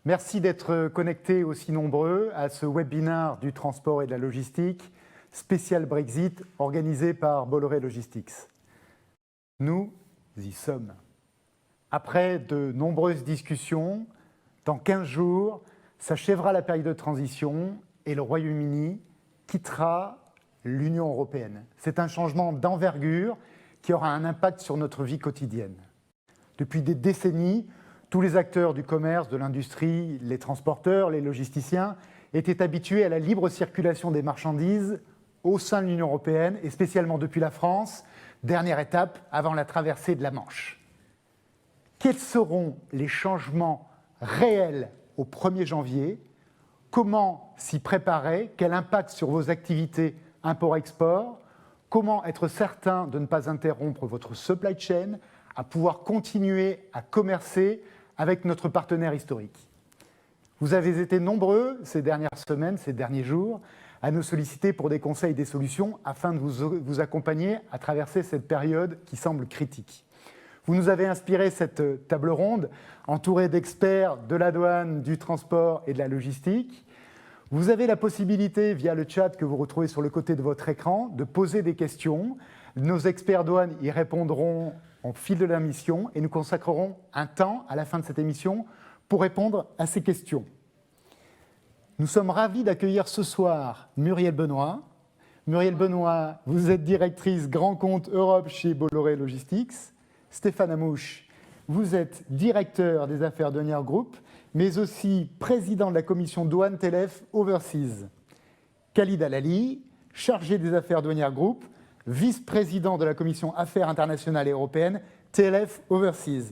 Merci d'être connectés aussi nombreux à ce webinaire du transport et de la logistique, spécial Brexit, organisé par Bolloré Logistics. Nous y sommes. Après de nombreuses discussions, dans 15 jours, s'achèvera la période de transition et le Royaume-Uni quittera l'Union européenne. C'est un changement d'envergure qui aura un impact sur notre vie quotidienne. Depuis des décennies, tous les acteurs du commerce, de l'industrie, les transporteurs, les logisticiens étaient habitués à la libre circulation des marchandises au sein de l'Union européenne et spécialement depuis la France, dernière étape avant la traversée de la Manche. Quels seront les changements réels au 1er janvier? Comment s'y préparer? Quel impact sur vos activités import-export? Comment être certain de ne pas interrompre votre supply chain, à pouvoir continuer à commercer avec notre partenaire historique? Vous avez été nombreux ces dernières semaines, ces derniers jours, à nous solliciter pour des conseils et des solutions afin de vous accompagner à traverser cette période qui semble critique. Vous nous avez inspiré cette table ronde entourée d'experts de la douane, du transport et de la logistique. Vous avez la possibilité, via le chat que vous retrouvez sur le côté de votre écran, de poser des questions. Nos experts douane y répondront au fil de la mission et nous consacrerons un temps à la fin de cette émission pour répondre à ces questions. Nous sommes ravis d'accueillir ce soir Muriel Benoît. Muriel Benoît, vous êtes directrice Grand Compte Europe chez Bolloré Logistics. Stéphane Amouche, vous êtes directeur des affaires douanières Group, mais aussi président de la commission douane TLF Overseas. Khalid Alali, chargé des affaires douanières Group, vice-président de la commission affaires internationales et européennes TLF Overseas.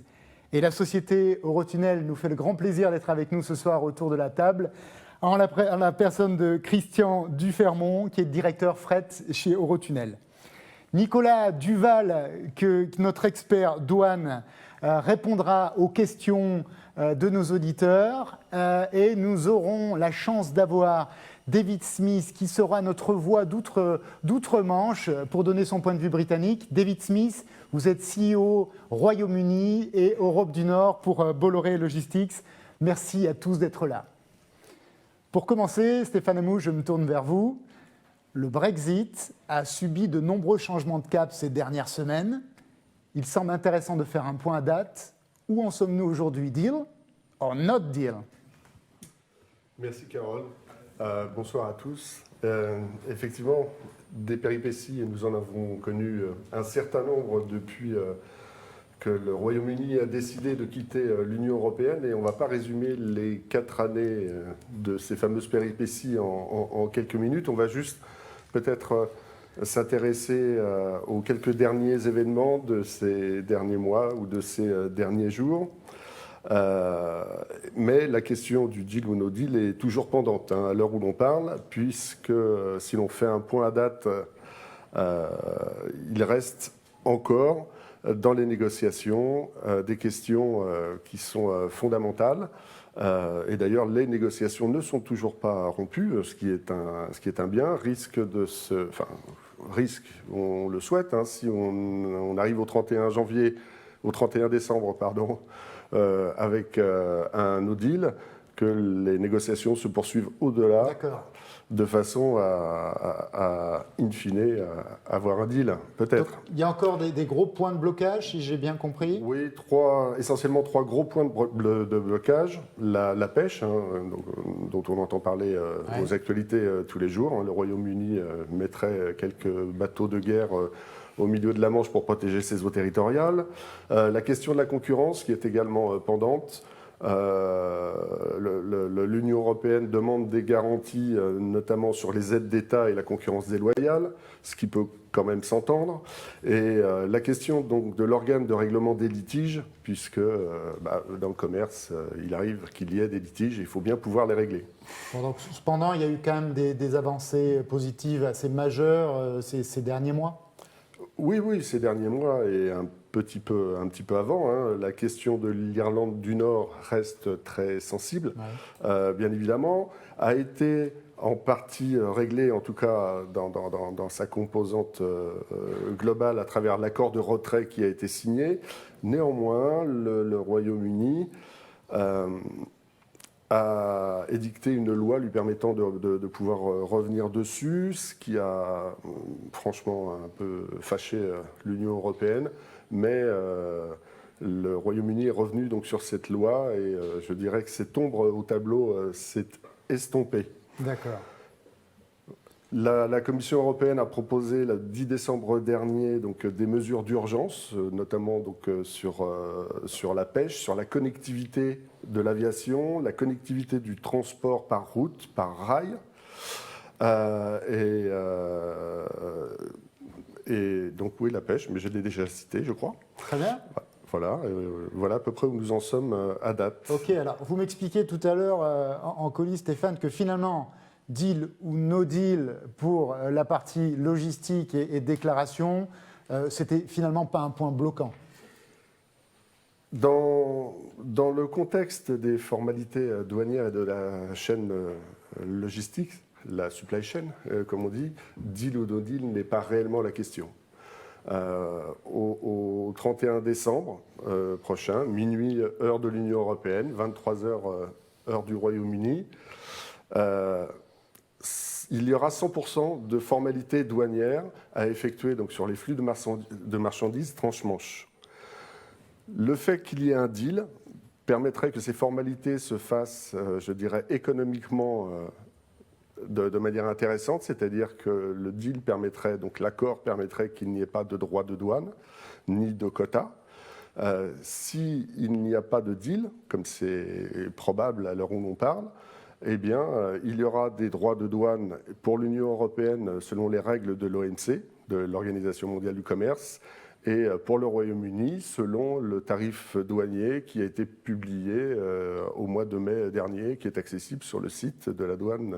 Et la société Eurotunnel nous fait le grand plaisir d'être avec nous ce soir autour de la table, en la personne de Christian Dufermont, qui est directeur fret chez Eurotunnel. Nicolas Duval, notre expert douane, répondra aux questions de nos auditeurs et nous aurons la chance d'avoir David Smith qui sera notre voix d'outre-Manche pour donner son point de vue britannique. David Smith, vous êtes CEO Royaume-Uni et Europe du Nord pour Bolloré Logistics. Merci à tous d'être là. Pour commencer, Stéphane Amouche, je me tourne vers vous. Le Brexit a subi de nombreux changements de cap ces dernières semaines. Il semble intéressant de faire un point à date. Où en sommes-nous aujourd'hui? Deal or not deal? Merci Carole. Bonsoir à tous. Effectivement, des péripéties, et nous en avons connu un certain nombre depuis que le Royaume-Uni a décidé de quitter l'Union européenne. Et on ne va pas résumer les 4 années de ces fameuses péripéties en quelques minutes. On va juste peut-être s'intéresser aux quelques derniers événements de ces derniers mois ou de ces derniers jours. Mais la question du deal ou no deal est toujours pendante à l'heure où l'on parle, puisque si l'on fait un point à date, il reste encore dans les négociations des questions qui sont fondamentales. Et d'ailleurs, les négociations ne sont toujours pas rompues, ce qui est un bien. Risque, on le souhaite, si on arrive au 31 décembre, pardon, avec un no deal, que les négociations se poursuivent au-delà, de façon à in fine, avoir un deal, peut-être. Il y a encore des gros points de blocage, si j'ai bien compris? Oui, essentiellement 3 gros points de blocage. La pêche, dont on entend parler aux actualités tous les jours. Le Royaume-Uni mettrait quelques bateaux de guerre au milieu de la Manche pour protéger ses eaux territoriales. La question de la concurrence, qui est également pendante. L'Union européenne demande des garanties, notamment sur les aides d'État et la concurrence déloyale, ce qui peut quand même s'entendre. Et la question donc de l'organe de règlement des litiges, puisque dans le commerce, il arrive qu'il y ait des litiges et il faut bien pouvoir les régler. Bon, donc, cependant, il y a eu quand même des avancées positives assez majeures ces derniers mois? Oui, ces derniers mois et un petit peu avant. La question de l'Irlande du Nord reste très sensible, bien évidemment, a été en partie réglée, en tout cas dans sa composante globale, à travers l'accord de retrait qui a été signé. Néanmoins, le Royaume-Uni a édicté une loi lui permettant de pouvoir revenir dessus, ce qui a franchement un peu fâché l'Union européenne, mais le Royaume-Uni est revenu donc sur cette loi et je dirais que cette ombre au tableau s'est estompée. D'accord. La Commission européenne a proposé le 10 décembre dernier donc, des mesures d'urgence, notamment donc, sur la pêche, sur la connectivité de l'aviation, la connectivité du transport par route, par rail. Et donc oui, la pêche, mais je l'ai déjà cité, je crois. Très bien. Voilà à peu près où nous en sommes à date. Ok, alors vous m'expliquiez tout à l'heure en coulisses, Stéphane, que finalement, deal ou no deal pour la partie logistique et déclaration, c'était finalement pas un point bloquant. Dans le contexte des formalités douanières et de la chaîne logistique, la supply chain, comme on dit, deal ou no deal n'est pas réellement la question. Au 31 décembre prochain, minuit heure de l'Union européenne, 23 heures heure du Royaume-Uni, il y aura 100% de formalités douanières à effectuer donc, sur les flux de marchandises transmanche. Le fait qu'il y ait un deal permettrait que ces formalités se fassent, je dirais, économiquement de manière intéressante, c'est-à-dire que le deal permettrait, donc l'accord permettrait qu'il n'y ait pas de droits de douane ni de quotas. S'il n'y a pas de deal, comme c'est probable à l'heure où l'on parle, eh bien, il y aura des droits de douane pour l'Union européenne selon les règles de l'OMC, de l'Organisation mondiale du commerce, et pour le Royaume-Uni selon le tarif douanier qui a été publié au mois de mai dernier, qui est accessible sur le site de la douane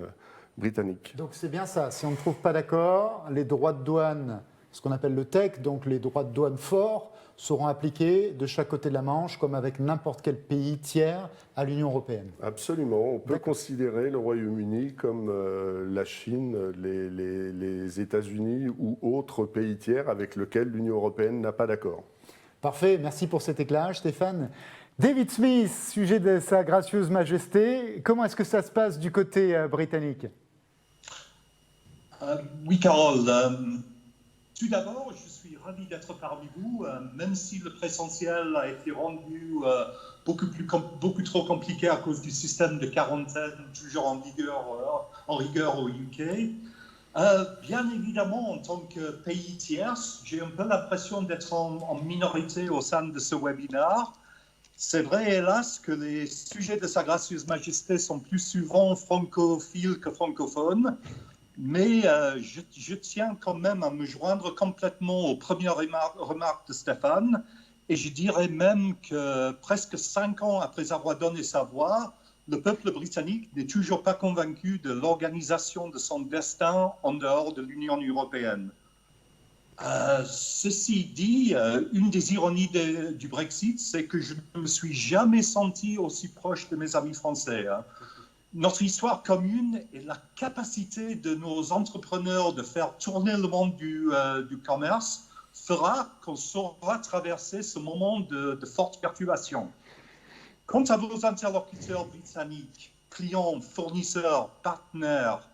britannique. Donc c'est bien ça, si on ne trouve pas d'accord, les droits de douane, ce qu'on appelle le TEC, donc les droits de douane forts, seront appliqués de chaque côté de la Manche, comme avec n'importe quel pays tiers à l'Union européenne. Absolument. On peut considérer le Royaume-Uni comme la Chine, les États-Unis ou autres pays tiers avec lesquels l'Union européenne n'a pas d'accord. Parfait, merci pour cet éclairage, Stéphane. David Smith, sujet de Sa Gracieuse Majesté, comment est-ce que ça se passe du côté britannique ? Oui, Carole. Tout d'abord, je suis ravi d'être parmi vous, même si le présentiel a été rendu beaucoup trop compliqué à cause du système de quarantaine toujours en rigueur au UK. Bien évidemment, en tant que pays tiers, j'ai un peu l'impression d'être en minorité au sein de ce webinaire. C'est vrai, hélas, que les sujets de Sa Gracieuse Majesté sont plus souvent francophiles que francophones. Mais je tiens quand même à me joindre complètement aux premières remarques de Stéphane. Et je dirais même que presque 5 ans après avoir donné sa voix, le peuple britannique n'est toujours pas convaincu de l'organisation de son destin en dehors de l'Union européenne. Ceci dit, une des ironies du Brexit, c'est que je ne me suis jamais senti aussi proche de mes amis français. Notre histoire commune et la capacité de nos entrepreneurs de faire tourner le monde du commerce fera qu'on saura traverser ce moment de forte perturbation. Quant à vos interlocuteurs britanniques, clients, fournisseurs, partenaires,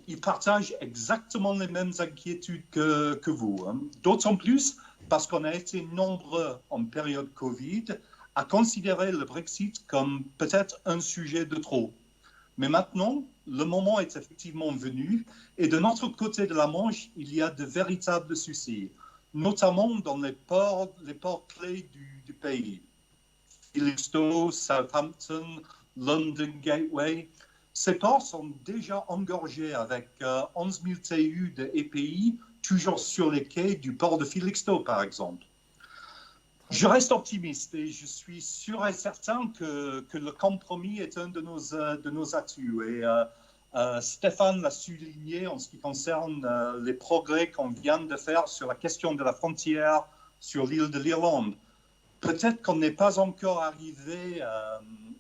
ils partagent exactement les mêmes inquiétudes que vous. D'autant plus parce qu'on a été nombreux en période Covid à considérer le Brexit comme peut-être un sujet de trop. Mais maintenant, le moment est effectivement venu et de notre côté de la Manche, il y a de véritables soucis, notamment dans les ports clés du pays. Felixstowe, Southampton, London Gateway. Ces ports sont déjà engorgés avec 11 000 TEU de EPI, toujours sur les quais du port de Felixstowe, par exemple. Je reste optimiste et je suis sûr et certain que le compromis est un de nos atouts. Et Stéphane l'a souligné en ce qui concerne les progrès qu'on vient de faire sur la question de la frontière sur l'île de l'Irlande. Peut-être qu'on n'est pas encore arrivé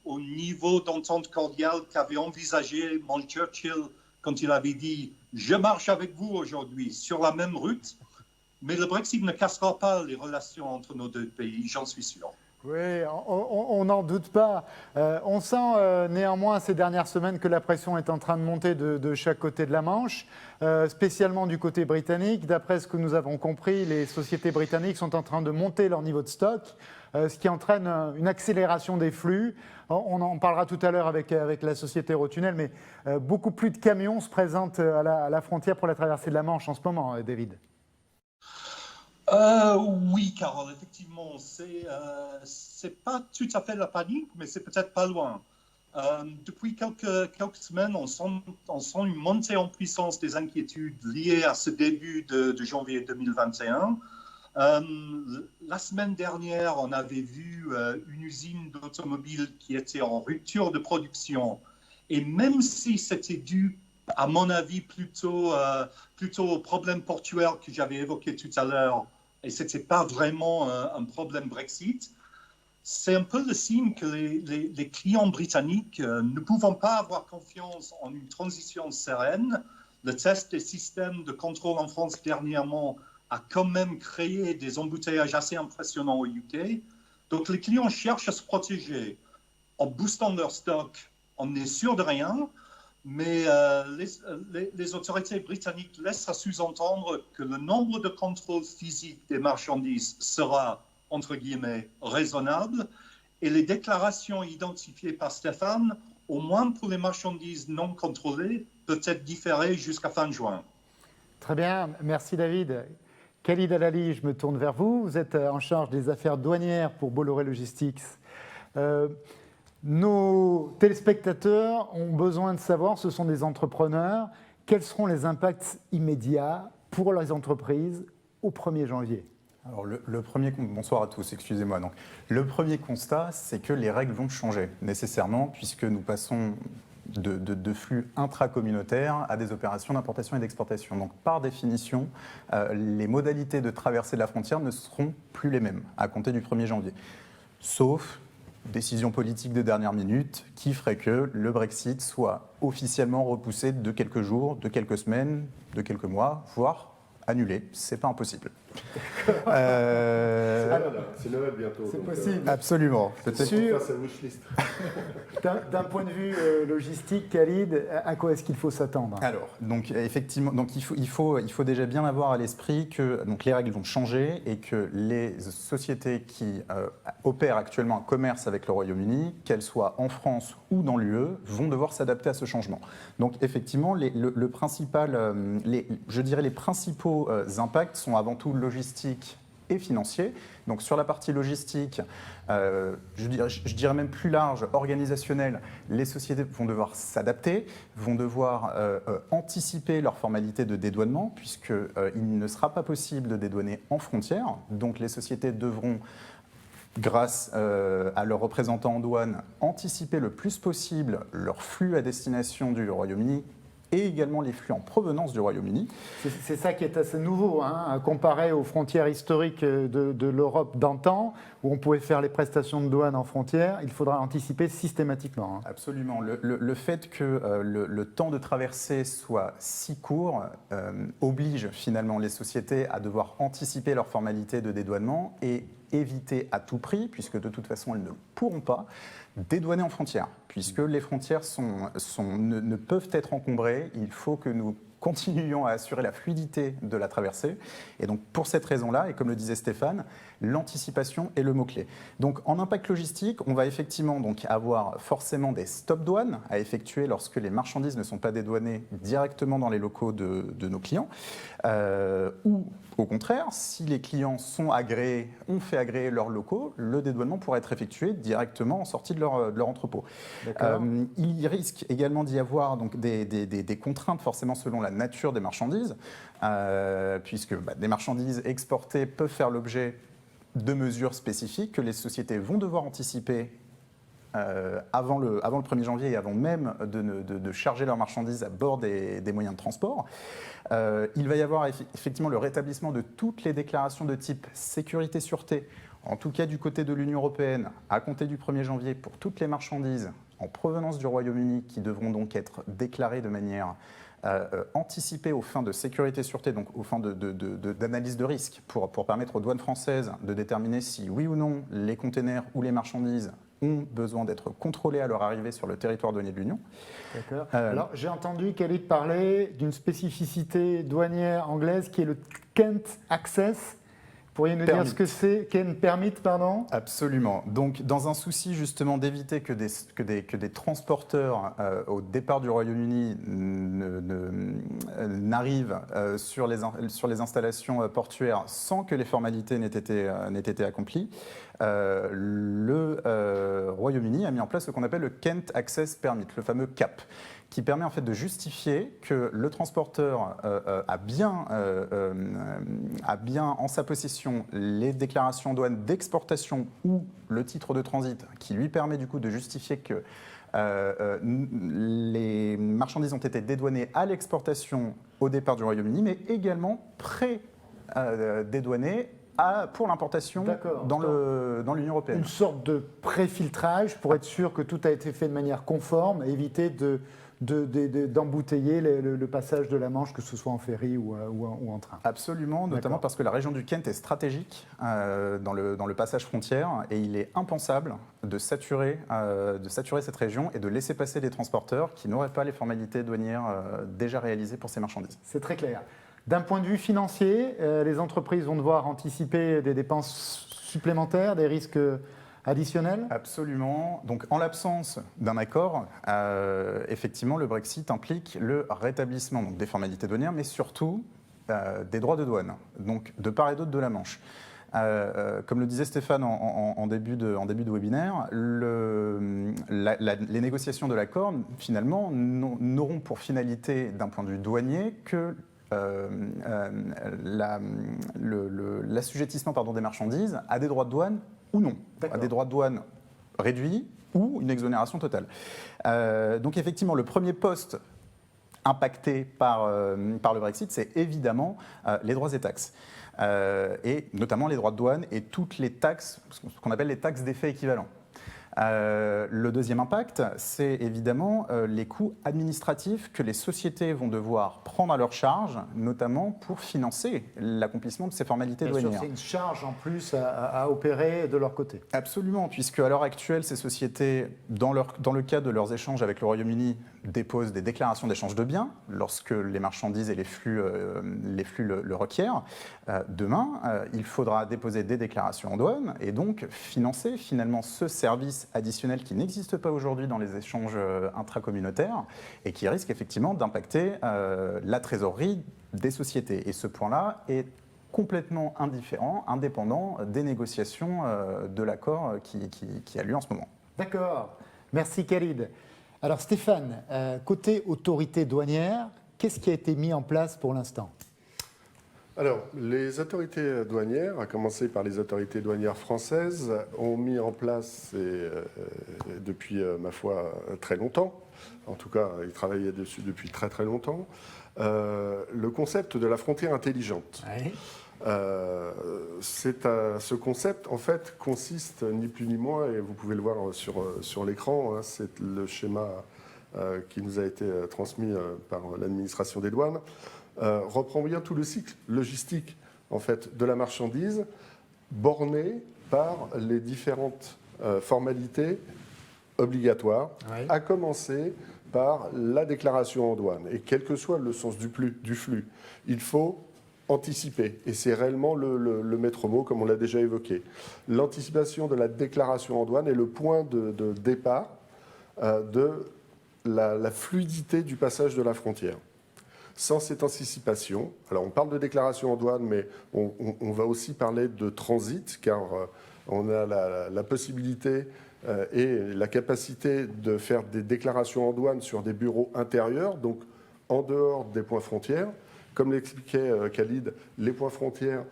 au niveau d'entente cordiale qu'avait envisagé mon Churchill quand il avait dit « Je marche avec vous aujourd'hui sur la même route ». Mais le Brexit ne cassera pas les relations entre nos deux pays, j'en suis sûr. Oui, on n'en doute pas. On sent néanmoins ces dernières semaines que la pression est en train de monter de chaque côté de la Manche, spécialement du côté britannique. D'après ce que nous avons compris, les sociétés britanniques sont en train de monter leur niveau de stock, ce qui entraîne une accélération des flux. On en parlera tout à l'heure avec la société Eurotunnel, mais beaucoup plus de camions se présentent à la frontière pour la traversée de la Manche en ce moment, David. Oui, Carole, effectivement, c'est pas tout à fait la panique, mais c'est peut-être pas loin. Depuis quelques semaines, on sent une montée en puissance des inquiétudes liées à ce début de janvier 2021. La semaine dernière, on avait vu une usine d'automobile qui était en rupture de production. Et même si c'était dû, à mon avis, plutôt au problème portuaire que j'avais évoqué tout à l'heure, et ce n'était pas vraiment un problème Brexit, c'est un peu le signe que les clients britanniques ne pouvant pas avoir confiance en une transition sereine. Le test des systèmes de contrôle en France dernièrement a quand même créé des embouteillages assez impressionnants au UK. Donc les clients cherchent à se protéger. En boostant leur stock, on n'est sûr de rien, mais les autorités britanniques laissent à sous-entendre que le nombre de contrôles physiques des marchandises sera, entre guillemets, raisonnable, et les déclarations identifiées par Stéphane, au moins pour les marchandises non contrôlées, peuvent être différées jusqu'à fin juin. Très bien, merci David. Khalid Alali, je me tourne vers vous. Vous êtes en charge des affaires douanières pour Bolloré Logistics. Nos téléspectateurs ont besoin de savoir, ce sont des entrepreneurs, quels seront les impacts immédiats pour les entreprises au 1er janvier. Alors bonsoir à tous, excusez-moi. Donc, le premier constat, c'est que les règles vont changer nécessairement puisque nous passons de flux intracommunautaires à des opérations d'importation et d'exportation. Donc par définition, les modalités de traversée de la frontière ne seront plus les mêmes à compter du 1er janvier. Sauf décision politique de dernière minute qui ferait que le Brexit soit officiellement repoussé de quelques jours, de quelques semaines, de quelques mois, voire annulé. C'est pas impossible. C'est Noël bientôt. C'est possible. Absolument. Peut-être sa wishlist. D'un point de vue logistique, Khalid, à quoi est-ce qu'il faut s'attendre? Alors, donc effectivement, donc il faut déjà bien avoir à l'esprit que donc, les règles vont changer et que les sociétés qui opèrent actuellement un commerce avec le Royaume-Uni, qu'elles soient en France ou dans l'UE, vont devoir s'adapter à ce changement. Donc effectivement, les principaux impacts sont avant tout logistiques et financiers. Donc sur la partie logistique, je dirais même plus large, organisationnelle, les sociétés vont devoir s'adapter, vont devoir anticiper leurs formalités de dédouanement, puisqu'il ne sera pas possible de dédouaner en frontière. Donc les sociétés devront, grâce à leurs représentants en douane, anticiper le plus possible leur flux à destination du Royaume-Uni et également les flux en provenance du Royaume-Uni. C'est ça qui est assez nouveau, hein, comparé aux frontières historiques de l'Europe d'antan, où on pouvait faire les prestations de douane en frontière. Il faudra anticiper systématiquement. Hein. Absolument. Le fait que le temps de traversée soit si court oblige finalement les sociétés à devoir anticiper leurs formalités de dédouanement et éviter à tout prix, puisque de toute façon elles ne pourront pas, dédouaner en frontière, puisque les frontières ne peuvent être encombrées. Il faut que nous continuions à assurer la fluidité de la traversée. Et donc pour cette raison-là, et comme le disait Stéphane, l'anticipation est le mot-clé. Donc en impact logistique, on va effectivement donc avoir forcément des stop douanes à effectuer lorsque les marchandises ne sont pas dédouanées directement dans les locaux de nos clients, ou au contraire, si les clients sont agréés, ont fait agréer leurs locaux, le dédouanement pourra être effectué directement en sortie de leur entrepôt. Il risque également d'y avoir donc, des contraintes forcément selon la nature des marchandises, puisque des marchandises exportées peuvent faire l'objet de mesures spécifiques que les sociétés vont devoir anticiper avant le 1er janvier et avant même de charger leurs marchandises à bord des moyens de transport. Il va y avoir effectivement le rétablissement de toutes les déclarations de type sécurité-sûreté, en tout cas du côté de l'Union européenne, à compter du 1er janvier pour toutes les marchandises en provenance du Royaume-Uni qui devront donc être déclarées de manière anticipé aux fins de sécurité et sûreté, donc aux fins d'analyse de risque, pour permettre aux douanes françaises de déterminer si oui ou non les containers ou les marchandises ont besoin d'être contrôlés à leur arrivée sur le territoire douanier de l'Union. D'accord. Alors, j'ai entendu Khalid parler d'une spécificité douanière anglaise qui est le Kent Access. Pourriez-vous nous dire ce que c'est? Kent Permit, pardon? Absolument. Donc, dans un souci justement d'éviter que des transporteurs au départ du Royaume-Uni n'arrivent sur les installations portuaires sans que les formalités n'aient été accomplies, le Royaume-Uni a mis en place ce qu'on appelle le Kent Access Permit, le fameux CAP, qui permet en fait de justifier que le transporteur a bien en sa possession les déclarations douane d'exportation ou le titre de transit qui lui permet du coup de justifier que les marchandises ont été dédouanées à l'exportation au départ du Royaume-Uni, mais également pré-dédouanées pour l'importation dans l'Union européenne. Une sorte de pré-filtrage pour être sûr que tout a été fait de manière conforme et éviter d'embouteiller le passage de la Manche, que ce soit en ferry ou en train. Absolument, notamment parce que la région du Kent est stratégique dans le passage frontière et il est impensable de saturer cette région et de laisser passer des transporteurs qui n'auraient pas les formalités douanières déjà réalisées pour ces marchandises. C'est très clair. D'un point de vue financier, les entreprises vont devoir anticiper des dépenses supplémentaires, des risques additionnels? Absolument. Donc, en l'absence d'un accord, effectivement, le Brexit implique le rétablissement des formalités douanières, mais surtout des droits de douane, donc de part et d'autre de la Manche. Comme le disait Stéphane en début de webinaire, les négociations de l'accord, finalement, n'auront pour finalité, d'un point de vue douanier, que l'assujettissement des marchandises à des droits de douane ou non, à des droits de douane réduits ou une exonération totale. Donc effectivement, le premier poste impacté par le Brexit, c'est évidemment les droits et taxes. Et notamment les droits de douane et toutes les taxes, ce qu'on appelle les taxes d'effet équivalent. Le deuxième impact, c'est évidemment les coûts administratifs que les sociétés vont devoir prendre à leur charge, notamment pour financer l'accomplissement de ces formalités douanières. C'est une charge en plus à opérer de leur côté. Absolument, puisque à l'heure actuelle, ces sociétés, dans le cadre de leurs échanges avec le Royaume-Uni, déposent des déclarations d'échange de biens lorsque les marchandises et les flux le requièrent. Demain, il faudra déposer des déclarations en douane et donc financer finalement ce service additionnel qui n'existe pas aujourd'hui dans les échanges intracommunautaires et qui risque effectivement d'impacter la trésorerie des sociétés. Et ce point-là est complètement indépendant des négociations de l'accord qui a lieu en ce moment. D'accord. Merci Khalid. Alors Stéphane, côté autorité douanière, qu'est-ce qui a été mis en place pour l'instant? Alors, les autorités douanières, à commencer par les autorités douanières françaises, ont mis en place, depuis, ma foi, très longtemps, en tout cas, ils travaillaient dessus depuis très très longtemps, le concept de la frontière intelligente. Oui. Ce concept, en fait, consiste ni plus ni moins, et vous pouvez le voir sur l'écran, hein, c'est le schéma qui nous a été transmis par l'administration des douanes, reprend bien tout le cycle logistique en fait, de la marchandise, borné par les différentes formalités obligatoires, oui, à commencer par la déclaration en douane. Et quel que soit le sens du flux, il faut anticiper. Et c'est réellement le maître mot, comme on l'a déjà évoqué. L'anticipation de la déclaration en douane est le point de départ de la fluidité du passage de la frontière. Sans cette anticipation, alors on parle de déclaration en douane, mais on va aussi parler de transit, car on a la possibilité et la capacité de faire des déclarations en douane sur des bureaux intérieurs, donc en dehors des points frontières. Comme l'expliquait Khalid, les points frontières,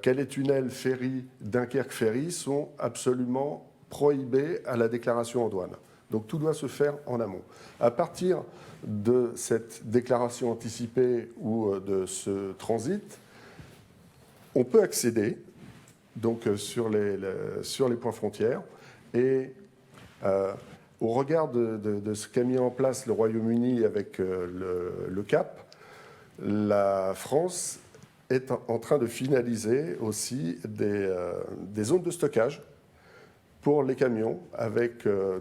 Calais-Tunnel, Ferry, Dunkerque-Ferry, sont absolument prohibés à la déclaration en douane. Donc tout doit se faire en amont. À partir de cette déclaration anticipée ou de ce transit, on peut accéder donc, sur les points frontières et au regard de ce qu'a mis en place le Royaume-Uni avec le CAP, la France est en train de finaliser aussi des zones de stockage pour les camions,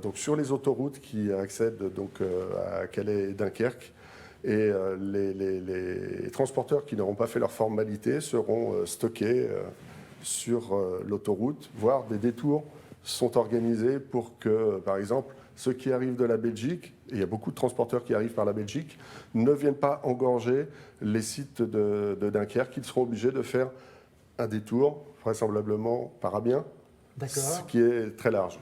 donc sur les autoroutes qui accèdent donc, à Calais et Dunkerque. Et les transporteurs qui n'auront pas fait leur formalité seront stockés sur l'autoroute, voire des détours sont organisés pour que, par exemple, ceux qui arrivent de la Belgique, et il y a beaucoup de transporteurs qui arrivent par la Belgique, ne viennent pas engorger les sites de Dunkerque. Ils seront obligés de faire un détour, vraisemblablement par Amiens, ce qui est très large.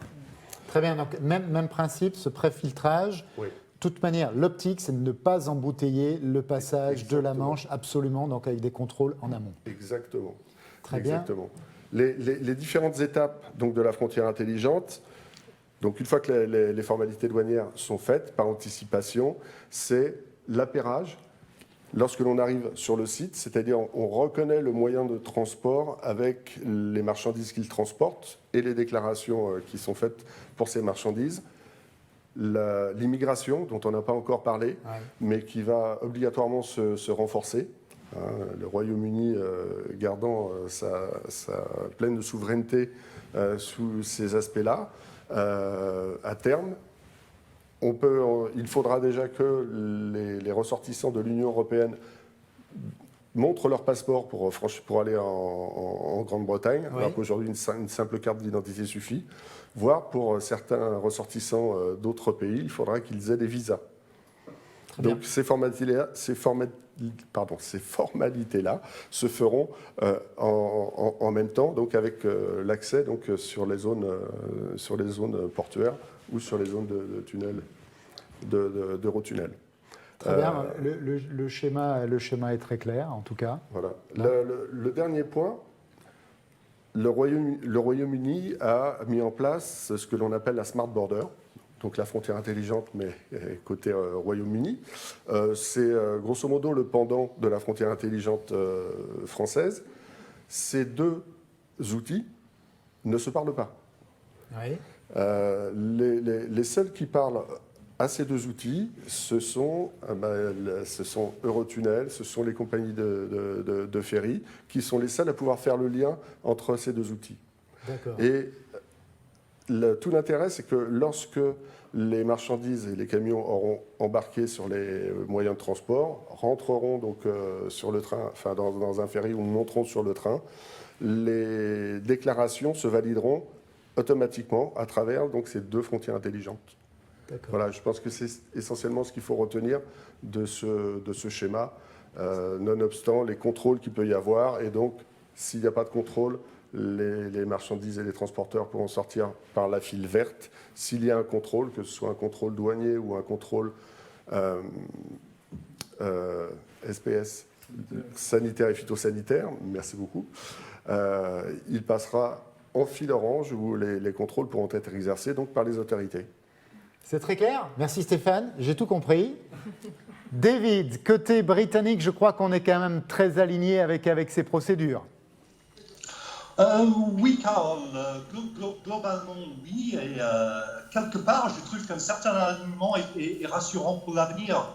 Très bien, donc même principe, ce préfiltrage. Oui. De toute manière, l'optique, c'est de ne pas embouteiller le passage Exactement. de la Manche, absolument, donc avec des contrôles en amont. Exactement. Très bien. Exactement. Les différentes étapes donc, de la frontière intelligente, donc une fois que les formalités douanières sont faites par anticipation, c'est l'appairage. Lorsque l'on arrive sur le site, c'est-à-dire on reconnaît le moyen de transport avec les marchandises qu'il transporte et les déclarations qui sont faites pour ces marchandises. L'immigration, dont on n'a pas encore parlé, mais qui va obligatoirement se renforcer. Le Royaume-Uni gardant sa pleine souveraineté sous ces aspects-là. À terme, il faudra déjà que les ressortissants de l'Union européenne montrent leur passeport pour aller en Grande-Bretagne, alors qu'aujourd'hui une simple carte d'identité suffit, voire pour certains ressortissants d'autres pays, il faudra qu'ils aient des visas. Donc ces formalités-là se feront en même temps, donc avec l'accès donc, sur les zones portuaires ou sur les zones de tunnels, d'Eurotunnel. Très bien, le schéma est très clair, en tout cas. Voilà. Le dernier point, le Royaume-Uni a mis en place ce que l'on appelle la Smart Border, donc la frontière intelligente, mais côté Royaume-Uni. C'est grosso modo le pendant de la frontière intelligente française. Ces deux outils ne se parlent pas. Oui. Les seuls qui parlent à ces deux outils, ce sont Eurotunnel, ce sont les compagnies de ferry, qui sont les seuls à pouvoir faire le lien entre ces deux outils. D'accord. Et tout l'intérêt, c'est que lorsque les marchandises et les camions auront embarqué sur les moyens de transport, rentreront donc sur le train, enfin dans un ferry ou monteront sur le train, les déclarations se valideront automatiquement à travers donc, ces deux frontières intelligentes. Voilà, je pense que c'est essentiellement ce qu'il faut retenir de ce schéma, nonobstant les contrôles qu'il peut y avoir. Et donc, s'il n'y a pas de contrôle, les marchandises et les transporteurs pourront sortir par la file verte. S'il y a un contrôle, que ce soit un contrôle douanier ou un contrôle SPS, sanitaire et phytosanitaire, merci beaucoup, il passera en file orange où les contrôles pourront être exercés donc, par les autorités. C'est très clair. Merci Stéphane, j'ai tout compris. David, côté britannique, je crois qu'on est quand même très aligné avec ces procédures. Oui, Carole, globalement, oui. Et quelque part, je trouve qu'un certain alignement est rassurant pour l'avenir.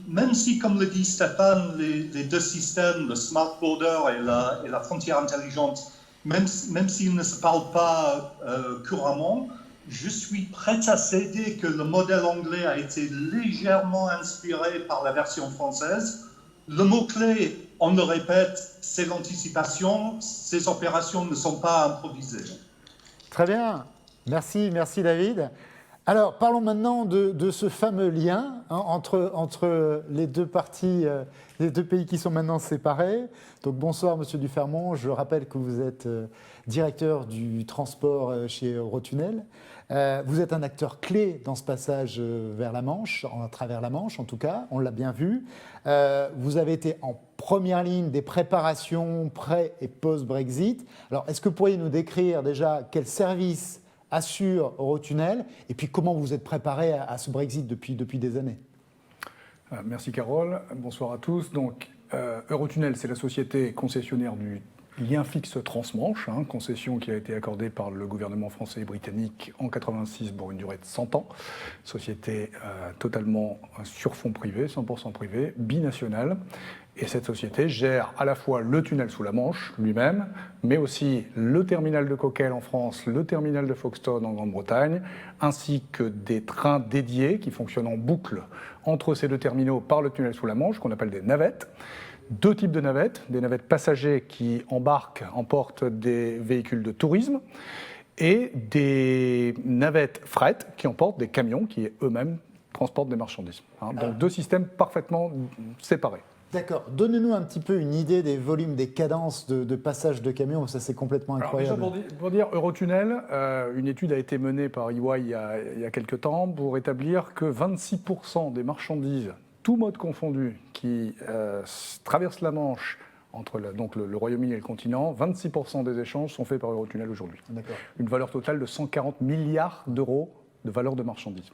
Même si, comme le dit Stéphane, les deux systèmes, le Smart Border et la frontière intelligente, même s'ils ne se parlent pas couramment, je suis prêt à céder que le modèle anglais a été légèrement inspiré par la version française. Le mot-clé, on le répète, c'est l'anticipation. Ces opérations ne sont pas improvisées. Très bien. Merci David. Alors, parlons maintenant de ce fameux lien entre les deux parties, les deux pays qui sont maintenant séparés. Donc, bonsoir, Monsieur Dufermont. Je rappelle que vous êtes directeur du transport chez Eurotunnel. Vous êtes un acteur clé dans ce passage vers la Manche, à travers la Manche en tout cas, on l'a bien vu. Vous avez été en première ligne des préparations pré- et post-Brexit. Alors, est-ce que vous pourriez nous décrire déjà quel service assure Eurotunnel et puis comment vous êtes préparé à ce Brexit depuis des années? Merci Carole, bonsoir à tous. Donc, Eurotunnel, c'est la société concessionnaire lien fixe transmanche, concession qui a été accordée par le gouvernement français et britannique en 1986 pour une durée de 100 ans. Société totalement sur fonds privés, 100% privé, binationale. Et cette société gère à la fois le tunnel sous la Manche lui-même, mais aussi le terminal de Coquelles en France, le terminal de Folkestone en Grande-Bretagne, ainsi que des trains dédiés qui fonctionnent en boucle entre ces deux terminaux par le tunnel sous la Manche, qu'on appelle des navettes. Deux types de navettes, des navettes passagers qui emportent des véhicules de tourisme, et des navettes fret qui emportent des camions qui eux-mêmes transportent des marchandises. Donc deux systèmes parfaitement séparés. D'accord. Donnez-nous un petit peu une idée des volumes, des cadences de passage de camions. Ça, c'est complètement incroyable. Alors déjà pour dire Eurotunnel, une étude a été menée par EY il y a quelques temps pour établir que 26% des marchandises, tous modes confondus, qui traversent la Manche entre le Royaume-Uni et le continent, 26% des échanges sont faits par Eurotunnel aujourd'hui. D'accord. Une valeur totale de 140 milliards d'euros de valeur de marchandises.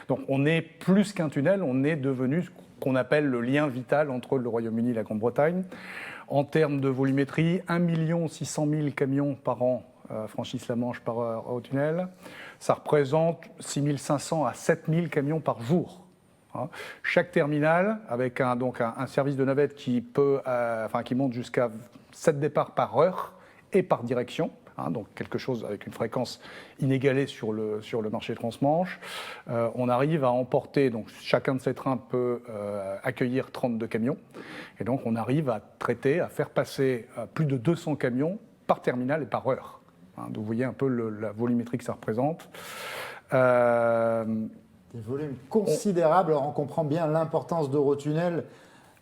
Donc on est plus qu'un tunnel, on est devenu ce qu'on appelle le lien vital entre le Royaume-Uni et la Grande-Bretagne. En termes de volumétrie, 1 600 000 camions par an franchissent la Manche par Eurotunnel. Ça représente 6 500 à 7 000 camions par jour. Chaque terminal, avec un service de navette qui monte jusqu'à 7 départs par heure et par direction, donc quelque chose avec une fréquence inégalée sur le marché transmanche. On arrive à emporter, donc chacun de ces trains peut accueillir 32 camions, et donc on arrive à faire passer plus de 200 camions par terminal et par heure. Donc vous voyez un peu la volumétrie que ça représente. Des volumes considérables. Alors on comprend bien l'importance d'Eurotunnel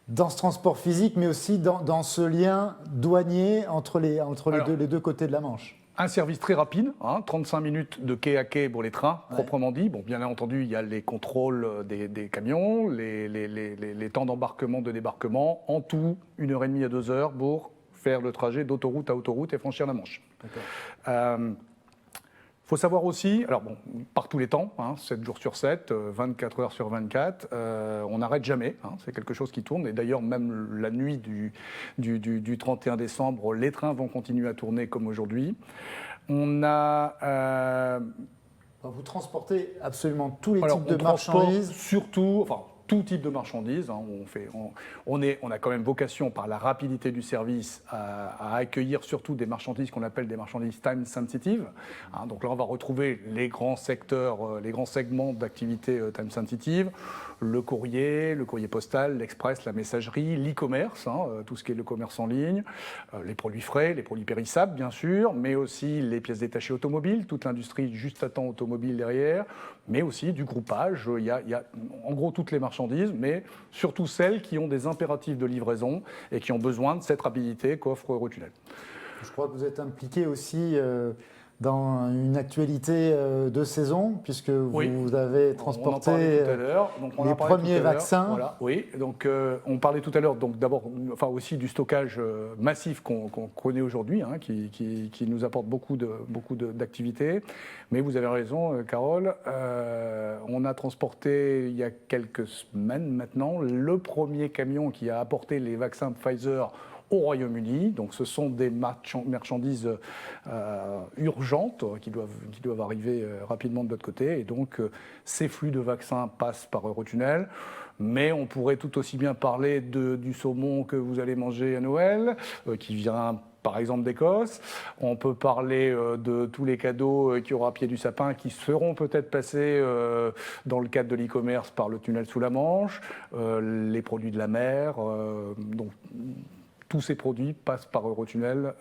dans ce transport physique, mais aussi dans ce lien douanier entre les deux côtés de la Manche. Un service très rapide, 35 minutes de quai à quai pour les trains, proprement dit. Bon, bien entendu, il y a les contrôles des camions, les temps d'embarquement, de débarquement. En tout, 1h30 à 2 heures pour faire le trajet d'autoroute à autoroute et franchir la Manche. Il faut savoir aussi, par tous les temps, 7 jours sur 7, 24 heures sur 24, on n'arrête jamais, c'est quelque chose qui tourne. Et d'ailleurs, même la nuit du 31 décembre, les trains vont continuer à tourner comme aujourd'hui. Vous transportez absolument tous les types de marchandises. Surtout, tout type de marchandises. On a quand même vocation, par la rapidité du service, à accueillir surtout des marchandises qu'on appelle des marchandises time sensitive. Donc là, on va retrouver les grands secteurs, les grands segments d'activité time sensitive, le courrier postal, l'express, la messagerie, l'e-commerce, tout ce qui est le commerce en ligne, les produits frais, les produits périssables, bien sûr, mais aussi les pièces détachées automobiles, toute l'industrie juste à temps automobile derrière, mais aussi du groupage. Il y a en gros toutes les marchandises, mais surtout celles qui ont des impératifs de livraison et qui ont besoin de cette rapidité qu'offre Eurotunnel. Je crois que vous êtes impliqué aussi dans une actualité de saison, puisque vous avez transporté les premiers vaccins. Voilà, oui, donc on parlait tout à l'heure, donc d'abord, aussi du stockage massif qu'on connaît aujourd'hui, qui nous apporte beaucoup d'activités. Mais vous avez raison, Carole, on a transporté il y a quelques semaines maintenant le premier camion qui a apporté les vaccins Pfizer au Royaume-Uni. Donc ce sont des marchandises urgentes qui doivent arriver rapidement de l'autre côté. Et donc ces flux de vaccins passent par Eurotunnel. Mais on pourrait tout aussi bien parler du saumon que vous allez manger à Noël, qui vient par exemple d'Écosse. On peut parler de tous les cadeaux qu'il y aura à pied du sapin qui seront peut-être passés dans le cadre de l'e-commerce par le tunnel sous la Manche, les produits de la mer. Donc tous ces produits passent par Eurotunnel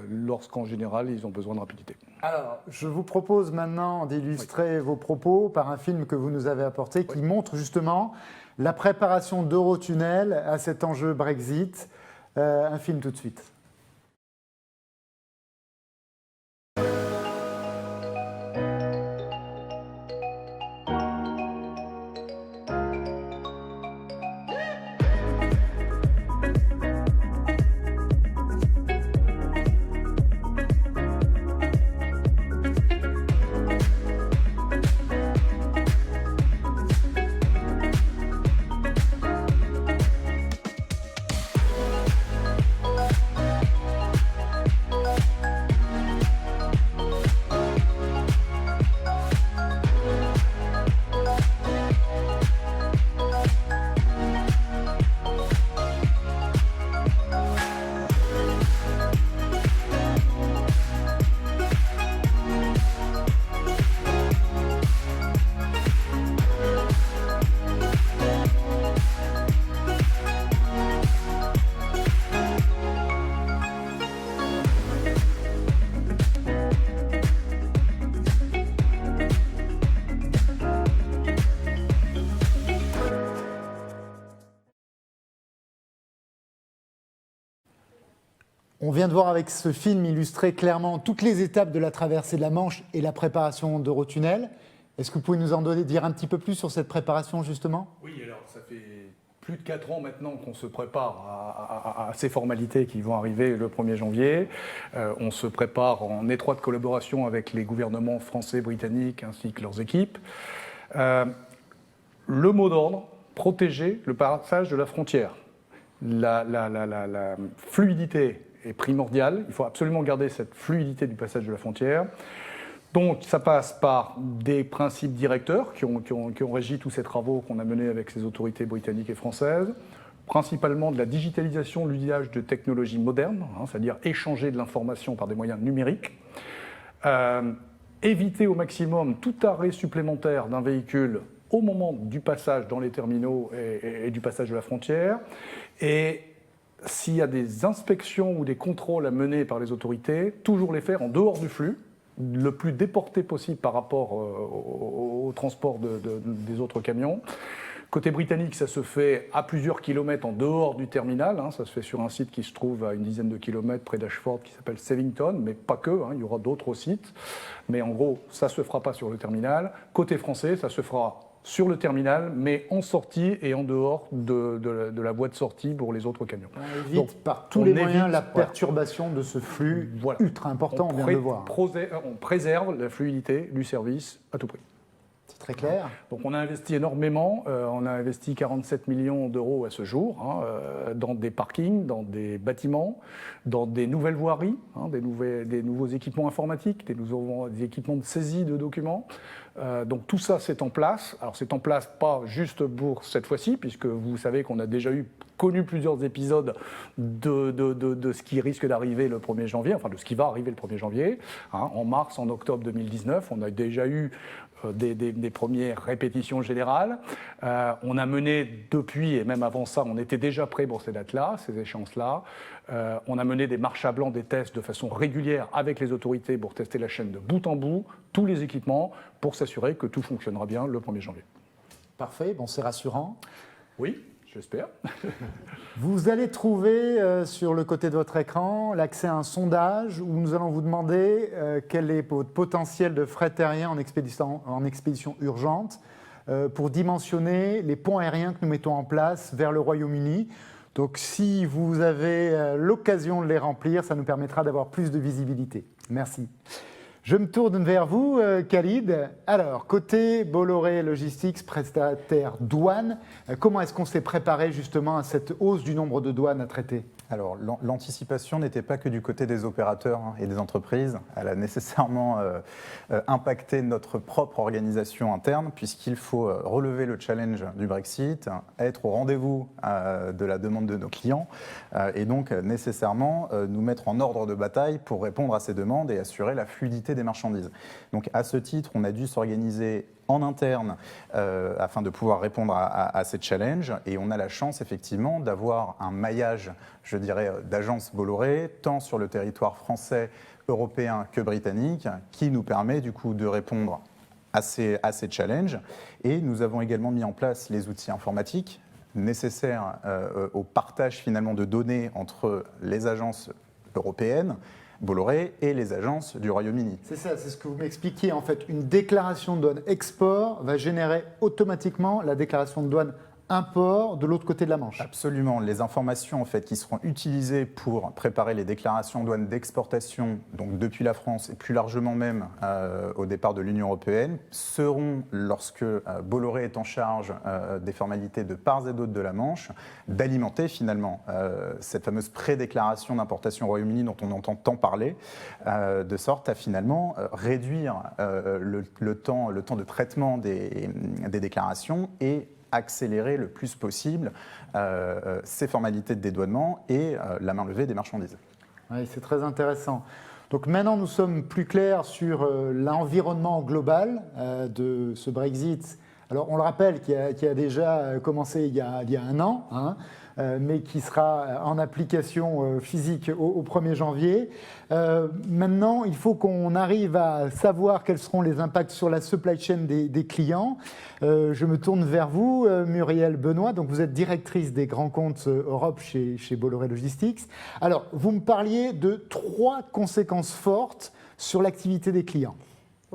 lorsqu'en général ils ont besoin de rapidité. Alors, je vous propose maintenant d'illustrer vos propos par un film que vous nous avez apporté qui montre justement la préparation d'Eurotunnel à cet enjeu Brexit. Un film tout de suite. On vient de voir avec ce film illustrer clairement toutes les étapes de la traversée de la Manche et la préparation d'Eurotunnel. Est-ce que vous pouvez nous en dire un petit peu plus sur cette préparation justement? Oui, alors ça fait plus de 4 ans maintenant qu'on se prépare à ces formalités qui vont arriver le 1er janvier. On se prépare en étroite collaboration avec les gouvernements français, britanniques ainsi que leurs équipes. Le mot d'ordre, protéger le passage de la frontière. La fluidité est primordiale. Il faut absolument garder cette fluidité du passage de la frontière. Donc, ça passe par des principes directeurs qui ont régi tous ces travaux qu'on a menés avec ces autorités britanniques et françaises, principalement de la digitalisation, l'usage de technologies modernes, c'est-à-dire échanger de l'information par des moyens numériques, éviter au maximum tout arrêt supplémentaire d'un véhicule au moment du passage dans les terminaux et du passage de la frontière, et s'il y a des inspections ou des contrôles à mener par les autorités, toujours les faire en dehors du flux, le plus déporté possible par rapport au transport des autres camions. Côté britannique, ça se fait à plusieurs kilomètres en dehors du terminal. Ça se fait sur un site qui se trouve à une dizaine de kilomètres près d'Ashford, qui s'appelle Savington, mais pas que, il y aura d'autres sites. Mais en gros, ça ne se fera pas sur le terminal. Côté français, ça se fera sur le terminal, mais en sortie et en dehors de la voie de sortie pour les autres camions. On évite donc, par tous les moyens la perturbation de ce flux ultra important, on vient de le voir. On préserve la fluidité du service à tout prix. C'est très clair. Donc on a investi énormément, on a investi 47 millions d'euros à ce jour, dans des parkings, dans des bâtiments, dans des nouvelles voiries, des nouveaux équipements informatiques, des équipements de saisie de documents. Donc tout ça c'est en place. Alors c'est en place pas juste pour cette fois-ci, puisque vous savez qu'on a déjà connu plusieurs épisodes de ce qui risque d'arriver le 1er janvier, enfin de ce qui va arriver le 1er janvier. En mars, en octobre 2019, on a déjà eu des premières répétitions générales. On a mené depuis, et même avant ça, on était déjà prêt pour ces dates-là, ces échéances-là. On a mené des marches à blanc, des tests de façon régulière avec les autorités pour tester la chaîne de bout en bout, tous les équipements, pour s'assurer que tout fonctionnera bien le 1er janvier. Parfait, bon, c'est rassurant. Oui, j'espère. Vous allez trouver sur le côté de votre écran l'accès à un sondage où nous allons vous demander quel est votre potentiel de fret aérien en expédition urgente pour dimensionner les ponts aériens que nous mettons en place vers le Royaume-Uni. Donc si vous avez l'occasion de les remplir, ça nous permettra d'avoir plus de visibilité. Merci. Je me tourne vers vous, Khalid. Alors, côté Bolloré Logistics, prestataire douane, comment est-ce qu'on s'est préparé justement à cette hausse du nombre de douanes à traiter? Alors, l'anticipation n'était pas que du côté des opérateurs et des entreprises. Elle a nécessairement impacté notre propre organisation interne, puisqu'il faut relever le challenge du Brexit, être au rendez-vous de la demande de nos clients, et donc nécessairement nous mettre en ordre de bataille pour répondre à ces demandes et assurer la fluidité des marchandises. Donc, à ce titre, on a dû s'organiser en interne afin de pouvoir répondre à ces challenges. Et on a la chance, effectivement, d'avoir un maillage, je dirais, d'agences Bolloré, tant sur le territoire français, européen que britannique, qui nous permet, du coup, de répondre à ces challenges. Et nous avons également mis en place les outils informatiques nécessaires au partage, finalement, de données entre les agences européennes, Bolloré, et les agences du Royaume-Uni. C'est ça, c'est ce que vous m'expliquiez. En fait, une déclaration de douane export va générer automatiquement la déclaration de douane import de l'autre côté de la Manche. Absolument. Les informations en fait, qui seront utilisées pour préparer les déclarations douane d'exportation, donc depuis la France et plus largement même au départ de l'Union européenne, seront, lorsque Bolloré est en charge des formalités de part et d'autre de la Manche, d'alimenter finalement cette fameuse prédéclaration d'importation au Royaume-Uni dont on entend tant parler, de sorte à finalement réduire le temps de traitement des déclarations et accélérer le plus possible ces formalités de dédouanement et la main levée des marchandises. Oui, c'est très intéressant. Donc maintenant, nous sommes plus clairs sur l'environnement global de ce Brexit Alors on le rappelle, qui a déjà commencé il y a 1 an, hein, mais qui sera en application physique au 1er janvier. Maintenant, il faut qu'on arrive à savoir quels seront les impacts sur la supply chain des clients. Je me tourne vers vous, Muriel Benoît. Donc vous êtes directrice des grands comptes Europe chez Bolloré Logistics. Alors, vous me parliez de 3 conséquences fortes sur l'activité des clients.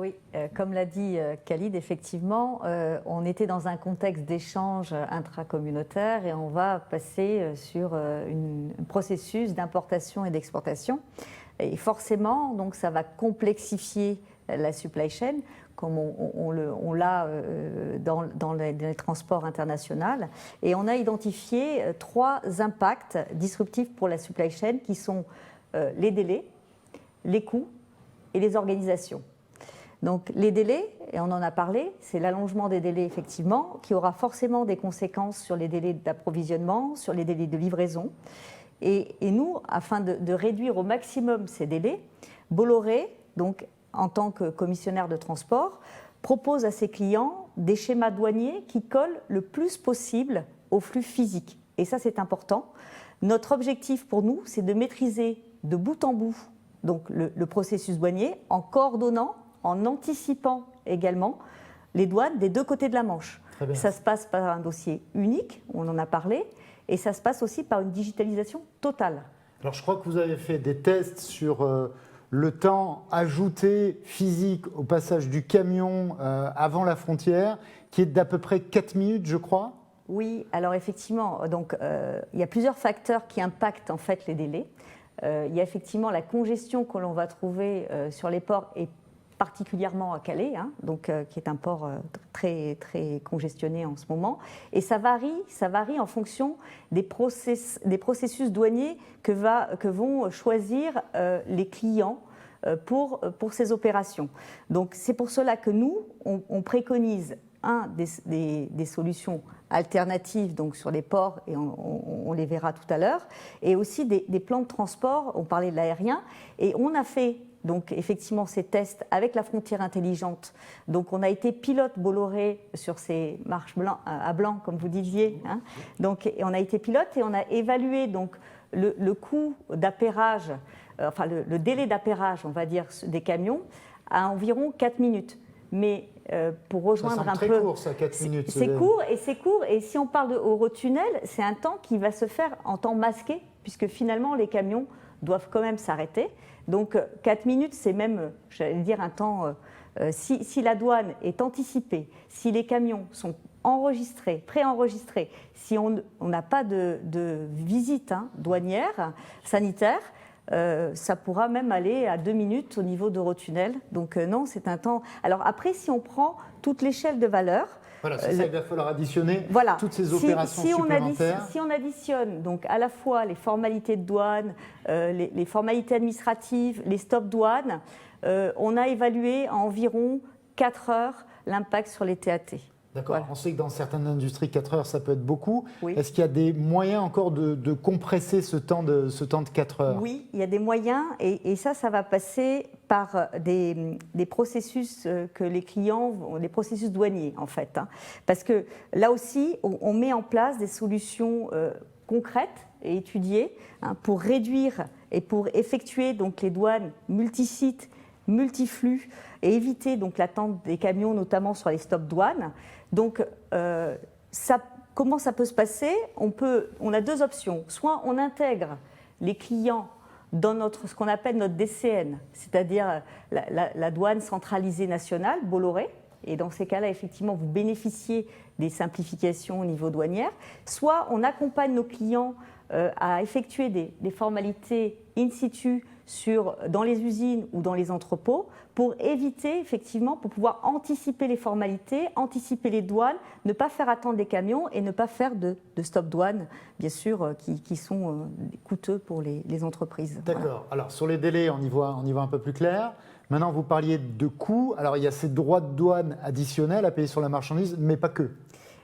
Oui, comme l'a dit Khalid, effectivement, on était dans un contexte d'échange intracommunautaire et on va passer sur un processus d'importation et d'exportation. Et forcément, donc, ça va complexifier la supply chain, comme on l'a dans les transports internationaux. Et on a identifié 3 impacts disruptifs pour la supply chain qui sont les délais, les coûts et les organisations. Donc les délais, et on en a parlé, c'est l'allongement des délais effectivement, qui aura forcément des conséquences sur les délais d'approvisionnement, sur les délais de livraison. Et nous, afin de réduire au maximum ces délais, Bolloré, donc, en tant que commissionnaire de transport, propose à ses clients des schémas douaniers qui collent le plus possible au flux physique. Et ça, c'est important. Notre objectif pour nous, c'est de maîtriser de bout en bout donc, le processus douanier en coordonnant, en anticipant également les douanes des 2 côtés de la Manche. Ça se passe par un dossier unique, on en a parlé, et ça se passe aussi par une digitalisation totale. Alors je crois que vous avez fait des tests sur le temps ajouté physique au passage du camion avant la frontière, qui est d'à peu près 4 minutes, je crois. Oui, alors effectivement, donc, il y a plusieurs facteurs qui impactent en fait les délais. Il y a effectivement la congestion que l'on va trouver sur les ports et particulièrement à Calais, hein, donc, qui est un port très, très congestionné en ce moment. Et ça varie en fonction des processus douaniers que vont choisir les clients pour ces opérations. Donc c'est pour cela que nous, on préconise des solutions alternatives donc, sur les ports, et on les verra tout à l'heure, et aussi des plans de transport, on parlait de l'aérien, et on a fait donc effectivement ces tests avec la frontière intelligente. Donc on a été pilote Bolloré sur ces marches à blanc, comme vous disiez. Hein. Donc et on a été pilote et on a évalué donc le coût d'appairage, enfin le délai d'appairage, on va dire, des camions à environ 4 minutes. Mais pour rejoindre un peu, très court, ça, 4 minutes. C'est court. Et si on parle de Eurotunnel, c'est un temps qui va se faire en temps masqué, puisque finalement les camions doivent quand même s'arrêter. Donc 4 minutes, c'est même, j'allais dire, un temps, si la douane est anticipée, si les camions sont enregistrés, préenregistrés, si on n'a pas de visite douanière, sanitaire, ça pourra même aller à 2 minutes au niveau d'Eurotunnel. Donc non, c'est un temps... Alors après, si on prend toute l'échelle de valeur... Voilà, c'est ça, il va falloir additionner toutes ces opérations supplémentaires. Si on additionne donc à la fois les formalités de douane, les formalités administratives, les stops douane, on a évalué à environ 4 heures l'impact sur les TAT. D'accord. Voilà. On sait que dans certaines industries, 4 heures, ça peut être beaucoup. Oui. Est-ce qu'il y a des moyens encore de compresser ce temps de 4 heures? Oui, il y a des moyens et ça va passer par des processus que les clients, des processus douaniers en fait. Hein. Parce que là aussi, on met en place des solutions concrètes et étudiées pour réduire et pour effectuer donc, les douanes multisites, multiflux et éviter donc l'attente des camions, notamment sur les stops douanes. Donc, comment ça peut se passer? On a 2 options. Soit on intègre les clients dans ce qu'on appelle notre DCN, c'est-à-dire la douane centralisée nationale, Bolloré, et dans ces cas-là, effectivement, vous bénéficiez des simplifications au niveau douanière. Soit on accompagne nos clients à effectuer des formalités in situ dans les usines ou dans les entrepôts pour éviter, effectivement, pour pouvoir anticiper les formalités, anticiper les douanes, ne pas faire attendre les camions et ne pas faire de stop douane, bien sûr, qui sont coûteux pour les entreprises. D'accord. Voilà. Alors, sur les délais, on y voit un peu plus clair. Maintenant, vous parliez de coûts. Alors, il y a ces droits de douane additionnels à payer sur la marchandise, mais pas que.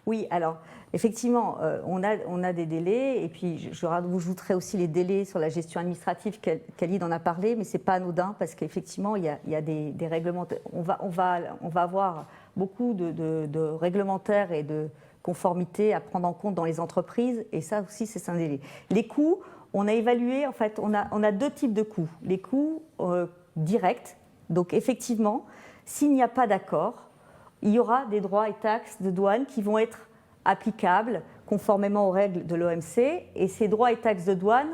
Oui, alors effectivement, on a des délais, et puis je rajouterai aussi les délais sur la gestion administrative, Khalid en a parlé, mais ce n'est pas anodin, parce qu'effectivement, il y a des règlements. On va avoir beaucoup de réglementaires et de conformités à prendre en compte dans les entreprises, et ça aussi, c'est scindé. Les coûts, on a évalué, en fait, on a deux types de coûts. Les coûts directs, donc effectivement, s'il n'y a pas d'accord, il y aura des droits et taxes de douane qui vont être applicables conformément aux règles de l'OMC, et ces droits et taxes de douane,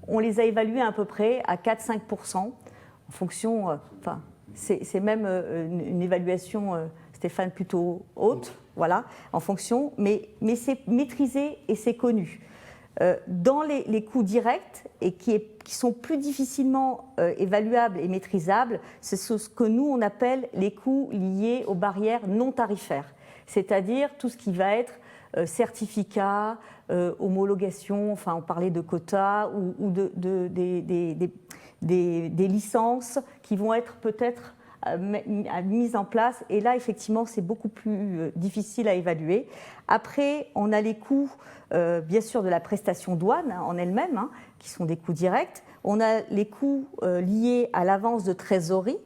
on les a évalués à peu près à 4-5%, en fonction, c'est même une évaluation, Stéphane, plutôt haute, voilà, en fonction, mais c'est maîtrisé et c'est connu. Dans les coûts directs, et qui sont plus difficilement évaluables et maîtrisables, c'est ce que nous, on appelle les coûts liés aux barrières non tarifaires, c'est-à-dire tout ce qui va être certificat, homologation, enfin on parlait de quotas ou des licences qui vont être peut-être mises en place. Et là, effectivement, c'est beaucoup plus difficile à évaluer. Après, on a les coûts, bien sûr, de la prestation douane en elle-même, qui sont des coûts directs. On a les coûts liés à l'avance de trésorerie.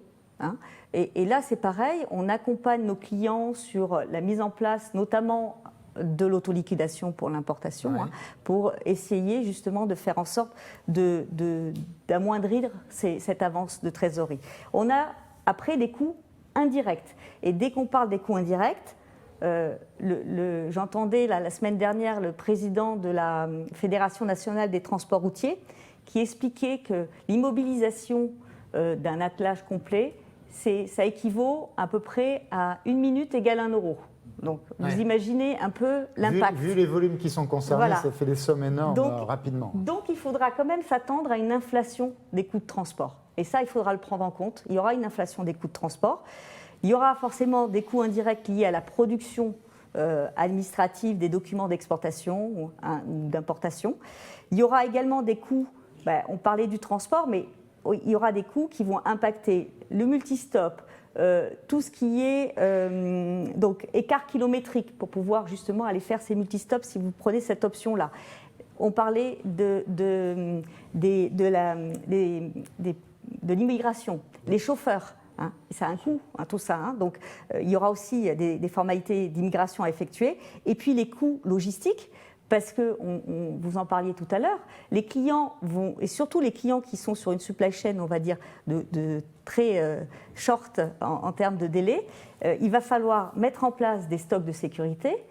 Et là, c'est pareil, on accompagne nos clients sur la mise en place, notamment de l'autoliquidation pour l'importation, pour essayer justement de faire en sorte d'amoindrir cette avance de trésorerie. On a après des coûts indirects. Et dès qu'on parle des coûts indirects, j'entendais la semaine dernière le président de la Fédération nationale des transports routiers qui expliquait que l'immobilisation d'un attelage complet, ça équivaut à peu près à 1 minute égale 1 euro. Donc, vous imaginez un peu l'impact. Vu les volumes qui sont concernés, voilà. Ça fait des sommes énormes rapidement. Donc, il faudra quand même s'attendre à une inflation des coûts de transport. Et ça, il faudra le prendre en compte. Il y aura une inflation des coûts de transport. Il y aura forcément des coûts indirects liés à la production administrative des documents d'exportation ou d'importation. Il y aura également des coûts, on parlait du transport, mais il y aura des coûts qui vont impacter le multistop, tout ce qui est donc écart kilométrique pour pouvoir justement aller faire ces multistops si vous prenez cette option-là. On parlait de l'immigration, les chauffeurs. Ça a un coût, tout ça. Donc, il y aura aussi des formalités d'immigration à effectuer. Et puis, les coûts logistiques, parce que, vous en parliez tout à l'heure, les clients vont, et surtout les clients qui sont sur une supply chain, on va dire, de très short en termes de délai, il va falloir mettre en place des stocks de sécurité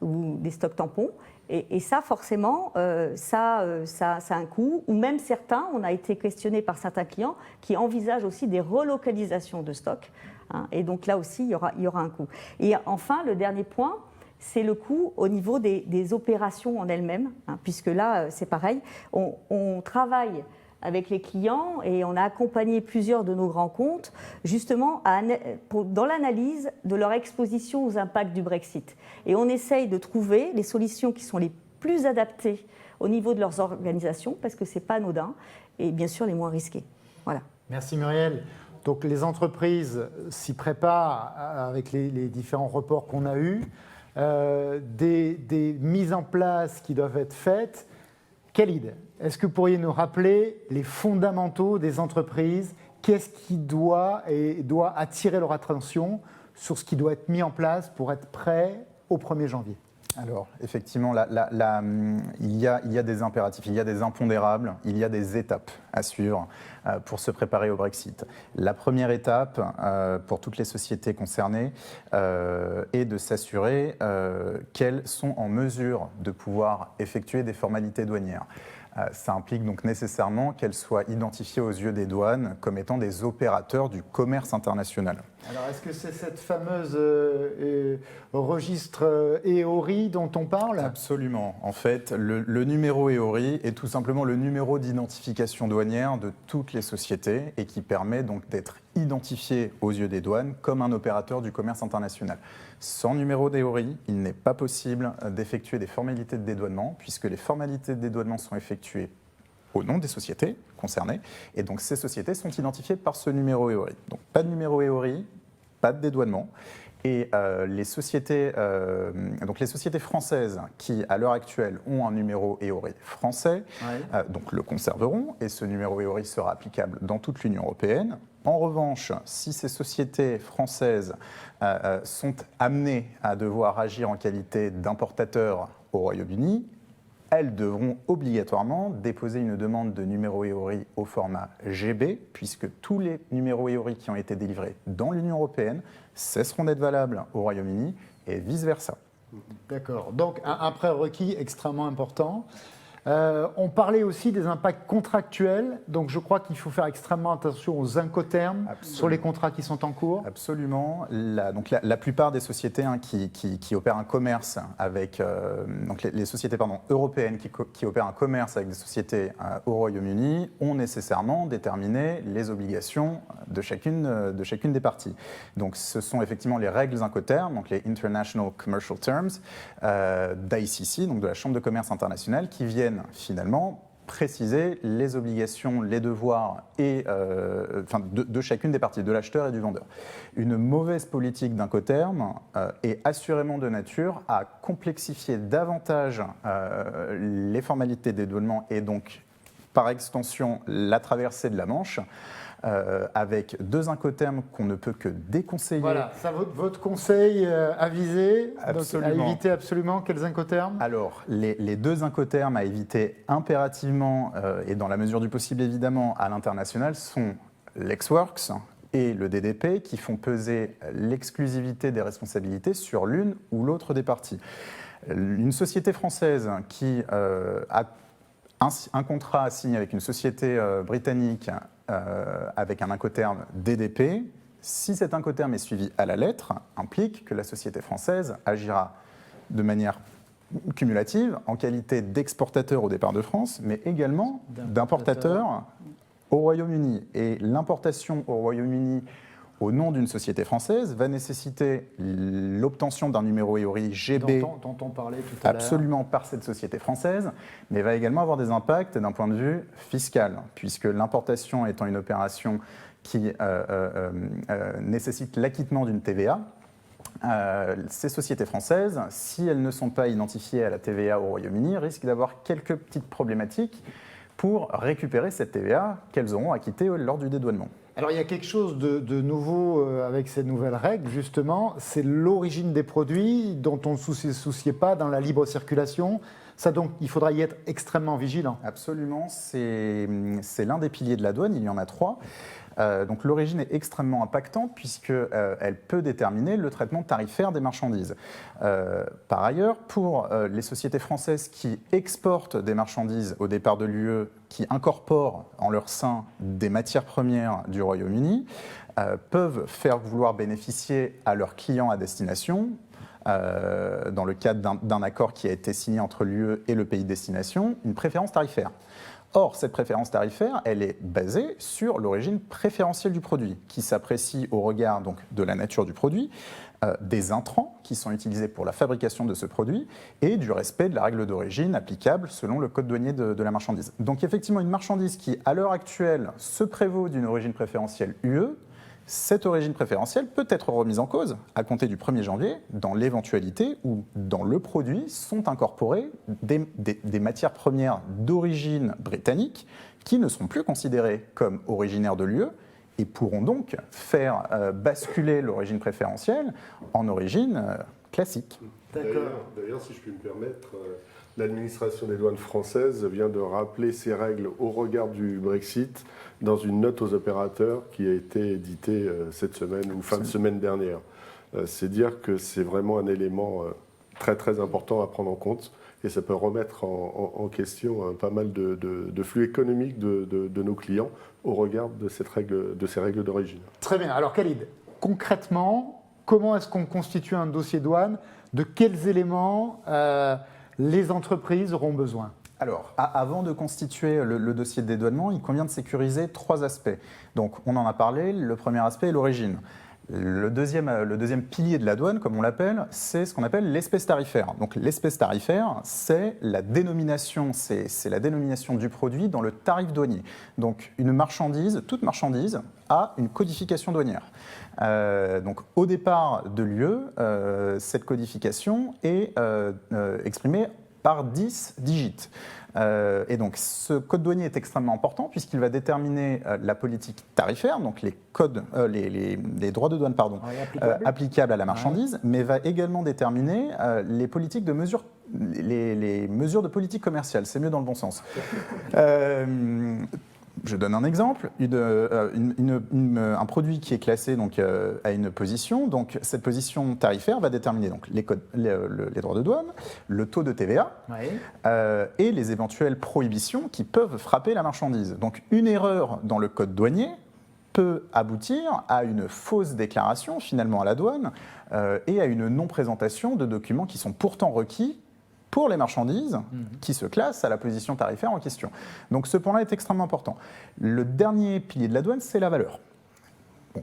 ou des stocks tampons. Et ça, forcément, ça a un coût. Ou même certains, on a été questionné par certains clients qui envisagent aussi des relocalisations de stocks. Et donc là aussi, il y aura un coût. Et enfin, le dernier point, c'est le coût au niveau des opérations en elles-mêmes, puisque là, c'est pareil. On travaille avec les clients et on a accompagné plusieurs de nos grands comptes justement dans l'analyse de leur exposition aux impacts du Brexit. Et on essaye de trouver les solutions qui sont les plus adaptées au niveau de leurs organisations parce que ce n'est pas anodin et bien sûr les moins risquées. Voilà. Merci Muriel. Donc les entreprises s'y préparent avec les différents reports qu'on a eus, des mises en place qui doivent être faites. Khalid, est-ce que vous pourriez nous rappeler les fondamentaux des entreprises? Qu'est-ce qui doit attirer leur attention sur ce qui doit être mis en place pour être prêt au 1er janvier? Alors, effectivement, il y a des impératifs, il y a des impondérables, il y a des étapes à suivre pour se préparer au Brexit. La première étape pour toutes les sociétés concernées est de s'assurer qu'elles sont en mesure de pouvoir effectuer des formalités douanières. Ça implique donc nécessairement qu'elles soient identifiées aux yeux des douanes comme étant des opérateurs du commerce international. Alors, est-ce que c'est cette fameuse registre EORI dont on parle? Absolument. En fait, le numéro EORI est tout simplement le numéro d'identification douanière de toutes les sociétés et qui permet donc d'être identifié aux yeux des douanes comme un opérateur du commerce international. Sans numéro d'EORI, il n'est pas possible d'effectuer des formalités de dédouanement puisque les formalités de dédouanement sont effectuées au nom des sociétés concernées et donc ces sociétés sont identifiées par ce numéro EORI. Donc pas de numéro EORI, pas de dédouanement. Et les sociétés françaises qui, à l'heure actuelle, ont un numéro EORI français, donc le conserveront, et ce numéro EORI sera applicable dans toute l'Union européenne. En revanche, si ces sociétés françaises sont amenées à devoir agir en qualité d'importateurs au Royaume-Uni, elles devront obligatoirement déposer une demande de numéro EORI au format GB, puisque tous les numéros EORI qui ont été délivrés dans l'Union européenne cesseront d'être valables au Royaume-Uni et vice-versa. D'accord. Donc, un prérequis extrêmement important. On parlait aussi des impacts contractuels, donc je crois qu'il faut faire extrêmement attention aux incoterms sur les contrats qui sont en cours. Absolument. La plupart des sociétés qui opèrent un commerce avec donc les sociétés européennes qui opèrent un commerce avec des sociétés au Royaume-Uni ont nécessairement déterminé les obligations de chacune des parties. Donc ce sont effectivement les règles incoterms, donc les International Commercial Terms d'ICC, donc de la Chambre de commerce internationale, qui viennent finalement préciser les obligations, les devoirs de chacune des parties, de l'acheteur et du vendeur. Une mauvaise politique d'incoterm est assurément de nature à complexifier davantage les formalités des dédouanements et donc par extension la traversée de la Manche, avec deux incoterms qu'on ne peut que déconseiller. Voilà, ça, votre conseil avisé, absolument. Donc, à éviter absolument quels incoterms? Alors, les deux incoterms à éviter impérativement, et dans la mesure du possible évidemment, à l'international, sont l'Ex-Works et le DDP, qui font peser l'exclusivité des responsabilités sur l'une ou l'autre des parties. Une société française qui a un contrat à signer avec une société britannique avec un incoterm DDP, si cet incoterm est suivi à la lettre, implique que la société française agira de manière cumulative en qualité d'exportateur au départ de France, mais également d'importateur au Royaume-Uni. Et l'importation au Royaume-Uni au nom d'une société française va nécessiter l'obtention d'un numéro EORI GB dont on parlait tout à l'heure. Absolument par cette société française, mais va également avoir des impacts d'un point de vue fiscal, puisque l'importation étant une opération qui nécessite l'acquittement d'une TVA, ces sociétés françaises, si elles ne sont pas identifiées à la TVA au Royaume-Uni, risquent d'avoir quelques petites problématiques pour récupérer cette TVA qu'elles auront acquittée lors du dédouanement. Alors il y a quelque chose de nouveau avec ces nouvelles règles, justement, c'est l'origine des produits dont on ne se souciait pas dans la libre circulation. Ça donc, il faudra y être extrêmement vigilant. Absolument, c'est l'un des piliers de la douane, il y en a 3. Donc l'origine est extrêmement impactante puisqu'elle peut déterminer le traitement tarifaire des marchandises. Par ailleurs, pour les sociétés françaises qui exportent des marchandises au départ de l'UE, qui incorporent en leur sein des matières premières du Royaume-Uni, peuvent faire vouloir bénéficier à leurs clients à destination, dans le cadre d'un accord qui a été signé entre l'UE et le pays de destination, une préférence tarifaire. Or, cette préférence tarifaire, elle est basée sur l'origine préférentielle du produit, qui s'apprécie au regard donc, de la nature du produit, des intrants qui sont utilisés pour la fabrication de ce produit et du respect de la règle d'origine applicable selon le code douanier de la marchandise. Donc effectivement, une marchandise qui, à l'heure actuelle, se prévaut d'une origine préférentielle UE, cette origine préférentielle peut être remise en cause à compter du 1er janvier dans l'éventualité où dans le produit sont incorporées des matières premières d'origine britannique qui ne seront plus considérées comme originaires de l'UE et pourront donc faire basculer l'origine préférentielle en origine classique. D'ailleurs, si je puis me permettre, l'administration des douanes françaises vient de rappeler ces règles au regard du Brexit dans une note aux opérateurs qui a été éditée cette semaine ou fin de semaine dernière. C'est dire que c'est vraiment un élément très très important à prendre en compte et ça peut remettre en question pas mal de flux économiques de nos clients au regard de ces règles d'origine. Très bien. Alors Khalid, concrètement, comment est-ce qu'on constitue un dossier douane? De quels éléments les entreprises auront besoin? Alors, avant de constituer le dossier de dédouanement, il convient de sécuriser 3 aspects. Donc, on en a parlé. Le premier aspect est l'origine. Le deuxième pilier de la douane, comme on l'appelle, c'est ce qu'on appelle l'espèce tarifaire. Donc l'espèce tarifaire, c'est la dénomination du produit dans le tarif douanier. Donc une marchandise, toute marchandise, a une codification douanière. Donc au départ de l'UE, cette codification est exprimée par 10 digits. Et donc ce code douanier est extrêmement important puisqu'il va déterminer la politique tarifaire, donc les droits de douane applicables à la marchandise, mais va également déterminer les politiques de mesure, les mesures de politique commerciale. C'est mieux dans le bon sens. Je donne un exemple, un produit qui est classé donc, à une position, donc cette position tarifaire va déterminer donc, les droits de douane, le taux de TVA et les éventuelles prohibitions qui peuvent frapper la marchandise. Donc une erreur dans le code douanier peut aboutir à une fausse déclaration finalement à la douane et à une non-présentation de documents qui sont pourtant requis pour les marchandises qui se classent à la position tarifaire en question. Donc ce point-là est extrêmement important. Le dernier pilier de la douane, c'est la valeur. Bon,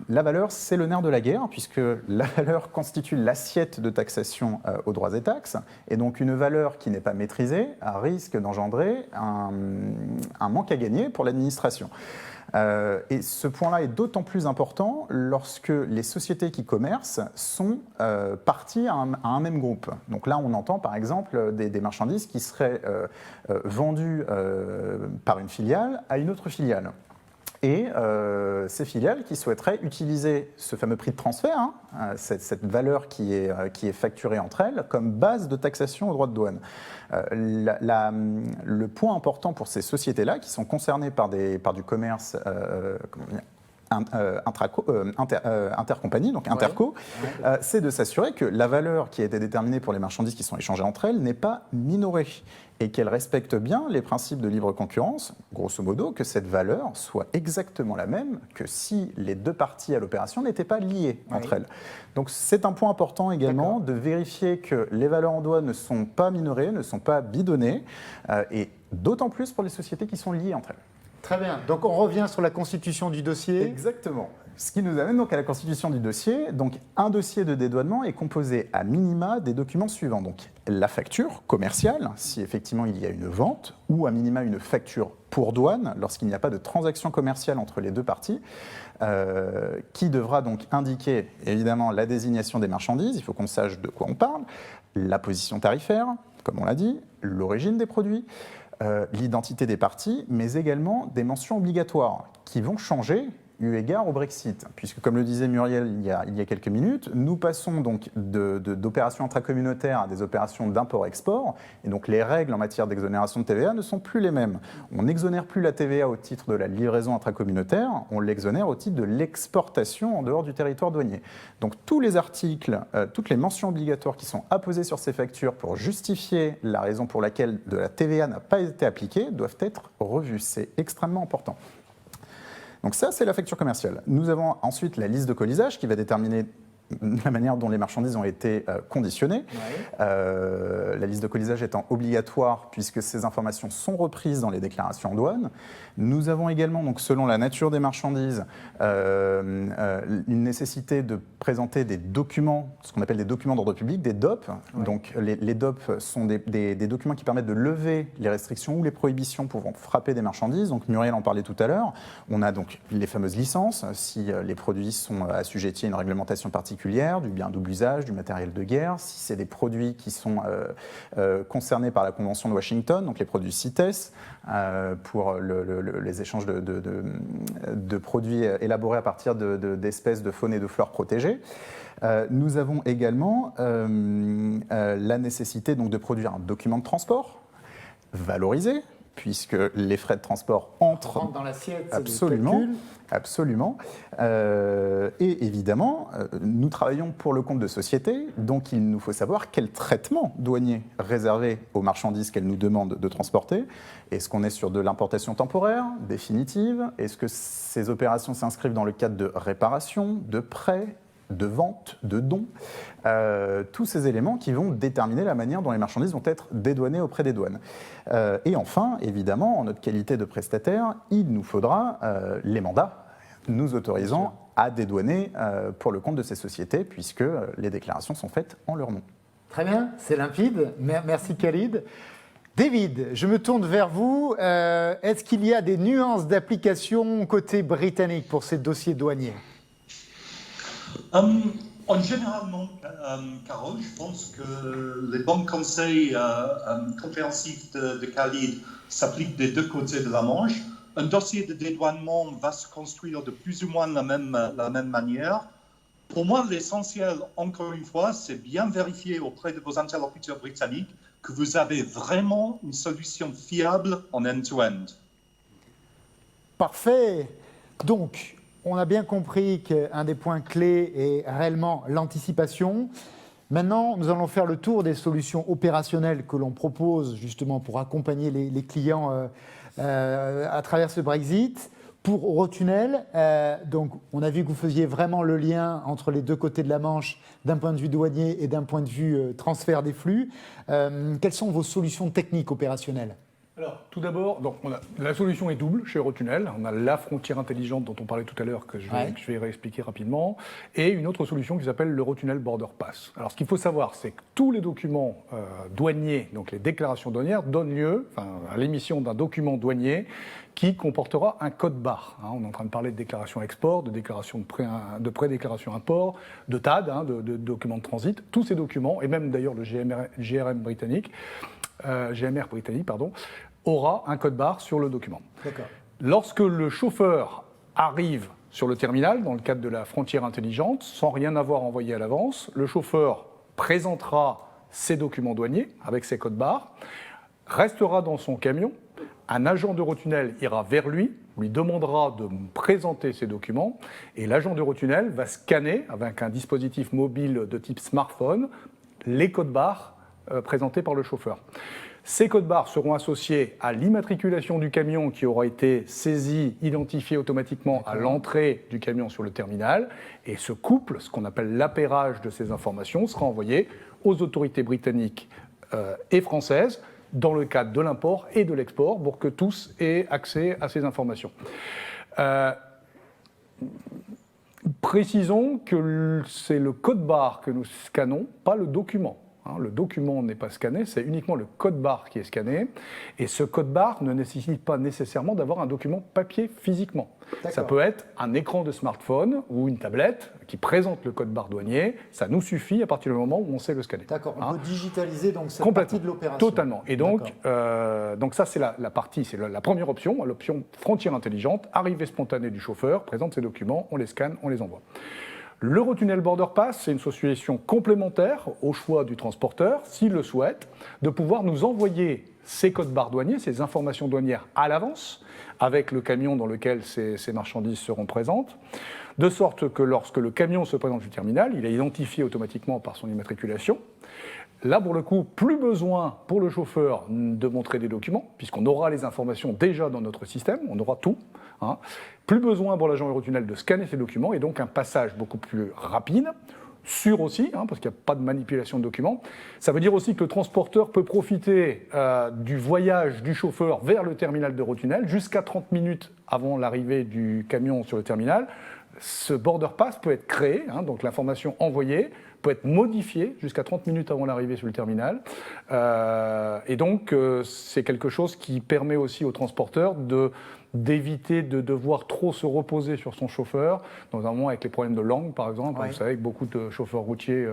la valeur, c'est le nerf de la guerre, puisque la valeur constitue l'assiette de taxation aux droits et taxes, et donc une valeur qui n'est pas maîtrisée risque d'engendrer un manque à gagner pour l'administration. Et ce point-là est d'autant plus important lorsque les sociétés qui commercent sont parties à un même groupe. Donc là, on entend par exemple des marchandises qui seraient vendues par une filiale à une autre filiale. Et ces filiales qui souhaiteraient utiliser ce fameux prix de transfert, cette valeur qui est facturée entre elles, comme base de taxation aux droits de douane. Le point important pour ces sociétés-là, qui sont concernées par du commerce intercompagnie, donc interco, c'est de s'assurer que la valeur qui a été déterminée pour les marchandises qui sont échangées entre elles n'est pas minorée et qu'elle respecte bien les principes de libre concurrence, grosso modo, que cette valeur soit exactement la même que si les deux parties à l'opération n'étaient pas liées entre elles. Donc c'est un point important également de vérifier que les valeurs en douane ne sont pas minorées, ne sont pas bidonnées, et d'autant plus pour les sociétés qui sont liées entre elles. Très bien. Donc on revient sur la constitution du dossier. Exactement. Ce qui nous amène donc à la constitution du dossier. Donc un dossier de dédouanement est composé à minima des documents suivants. Donc la facture commerciale, si effectivement il y a une vente, ou à minima une facture pour douane, lorsqu'il n'y a pas de transaction commerciale entre les deux parties, qui devra donc indiquer évidemment la désignation des marchandises, il faut qu'on sache de quoi on parle, la position tarifaire, comme on l'a dit, l'origine des produits, l'identité des parties, mais également des mentions obligatoires qui vont changer eu égard au Brexit. Puisque, comme le disait Muriel il y a quelques minutes, nous passons donc d'opérations intracommunautaires à des opérations d'import-export, et donc les règles en matière d'exonération de TVA ne sont plus les mêmes. On n'exonère plus la TVA au titre de la livraison intracommunautaire, on l'exonère au titre de l'exportation en dehors du territoire douanier. Donc tous les articles, toutes les mentions obligatoires qui sont apposées sur ces factures pour justifier la raison pour laquelle de la TVA n'a pas été appliquée doivent être revues. C'est extrêmement important. Donc ça, c'est la facture commerciale. Nous avons ensuite la liste de colisage qui va déterminer la manière dont les marchandises ont été conditionnées. La liste de colisage étant obligatoire puisque ces informations sont reprises dans les déclarations en douane. Nous avons également, donc, selon la nature des marchandises, une nécessité de présenter des documents, ce qu'on appelle des documents d'ordre public, des DOP. Donc les DOP sont des documents qui permettent de lever les restrictions ou les prohibitions pouvant frapper des marchandises. Donc Muriel en parlait tout à l'heure. On a donc les fameuses licences, si les produits sont assujettis à une réglementation particulière, du bien double usage, du matériel de guerre, si c'est des produits qui sont concernés par la Convention de Washington, donc les produits CITES, pour les échanges de produits élaborés à partir d'espèces de faune et de flore protégées. Nous avons également la nécessité donc, de produire un document de transport valorisé, puisque les frais de transport entrent dans l'assiette. Absolument. Absolument. Et évidemment, nous travaillons pour le compte de sociétés, donc il nous faut savoir quel traitement douanier réservé aux marchandises qu'elles nous demandent de transporter. Est-ce qu'on est sur de l'importation temporaire, définitive? Est-ce que ces opérations s'inscrivent dans le cadre de réparation, de prêt, de vente, de dons, tous ces éléments qui vont déterminer la manière dont les marchandises vont être dédouanées auprès des douanes. Et enfin, évidemment, en notre qualité de prestataire, il nous faudra les mandats nous autorisant à dédouaner pour le compte de ces sociétés, puisque les déclarations sont faites en leur nom. Très bien, c'est limpide. Merci Khalid. David, je me tourne vers vous. Est-ce qu'il y a des nuances d'application côté britannique pour ces dossiers douaniers? En général, non, Carole. Je pense que les bons conseils compréhensifs de Khalid s'appliquent des deux côtés de la Manche. Un dossier de dédouanement va se construire de plus ou moins la même manière. Pour moi, l'essentiel, encore une fois, c'est bien vérifier auprès de vos interlocuteurs britanniques que vous avez vraiment une solution fiable en end-to-end. Parfait. Donc, on a bien compris qu'un des points clés est réellement l'anticipation. Maintenant, nous allons faire le tour des solutions opérationnelles que l'on propose justement pour accompagner les clients à travers ce Brexit. Pour Eurotunnel, donc on a vu que vous faisiez vraiment le lien entre les deux côtés de la Manche d'un point de vue douanier et d'un point de vue transfert des flux. Quelles sont vos solutions techniques opérationnelles ? Alors, tout d'abord, la solution est double chez Eurotunnel. On a la frontière intelligente dont on parlait tout à l'heure, que je vais réexpliquer rapidement, et une autre solution qui s'appelle l'Eurotunnel Border Pass. Alors, ce qu'il faut savoir, c'est que tous les documents douaniers, donc les déclarations douanières, donnent lieu à l'émission d'un document douanier qui comportera un code barre. On est en train de parler de déclaration export, de déclaration de pré-déclaration import, de TAD, de documents de transit. Tous ces documents, et même d'ailleurs le GMR britannique, aura un code barre sur le document. D'accord. Lorsque le chauffeur arrive sur le terminal, dans le cadre de la frontière intelligente, sans rien avoir envoyé à l'avance, le chauffeur présentera ses documents douaniers avec ses codes barres, restera dans son camion, un agent d'Eurotunnel ira vers lui demandera de présenter ses documents, et l'agent d'Eurotunnel va scanner, avec un dispositif mobile de type smartphone, les codes barres présentés par le chauffeur. Ces codes barres seront associés à l'immatriculation du camion qui aura été saisi, identifié automatiquement à l'entrée du camion sur le terminal, et ce couple, ce qu'on appelle l'appairage de ces informations, sera envoyé aux autorités britanniques et françaises dans le cadre de l'import et de l'export pour que tous aient accès à ces informations. Précisons que c'est le code barre que nous scannons, pas le document. Le document n'est pas scanné, c'est uniquement le code barre qui est scanné. Et ce code barre ne nécessite pas nécessairement d'avoir un document papier physiquement. Ça peut être un écran de smartphone ou une tablette qui présente le code barre douanier. Ça nous suffit à partir du moment où on sait le scanner. D'accord, on peut digitaliser donc cette partie de l'opération. Totalement. Et donc ça, c'est la partie, c'est la première option, l'option frontière intelligente, arrivée spontanée du chauffeur, présente ses documents, on les scanne, on les envoie. L'Eurotunnel Border Pass, c'est une solution complémentaire au choix du transporteur, s'il le souhaite, de pouvoir nous envoyer ces codes barres douaniers, ces informations douanières à l'avance, avec le camion dans lequel ces marchandises seront présentes, de sorte que lorsque le camion se présente du terminal, il est identifié automatiquement par son immatriculation. Là, pour le coup, plus besoin pour le chauffeur de montrer des documents, puisqu'on aura les informations déjà dans notre système, on aura tout. Plus besoin pour l'agent Eurotunnel de scanner ces documents, et donc un passage beaucoup plus rapide, sûr aussi, parce qu'il n'y a pas de manipulation de documents. Ça veut dire aussi que le transporteur peut profiter du voyage du chauffeur vers le terminal d'Eurotunnel jusqu'à 30 minutes avant l'arrivée du camion sur le terminal. Ce border pass peut être créé, donc l'information envoyée peut être modifiée jusqu'à 30 minutes avant l'arrivée sur le terminal. Et donc, c'est quelque chose qui permet aussi au transporteur d'éviter de devoir trop se reposer sur son chauffeur, notamment avec les problèmes de langue, par exemple. Vous savez que beaucoup de chauffeurs routiers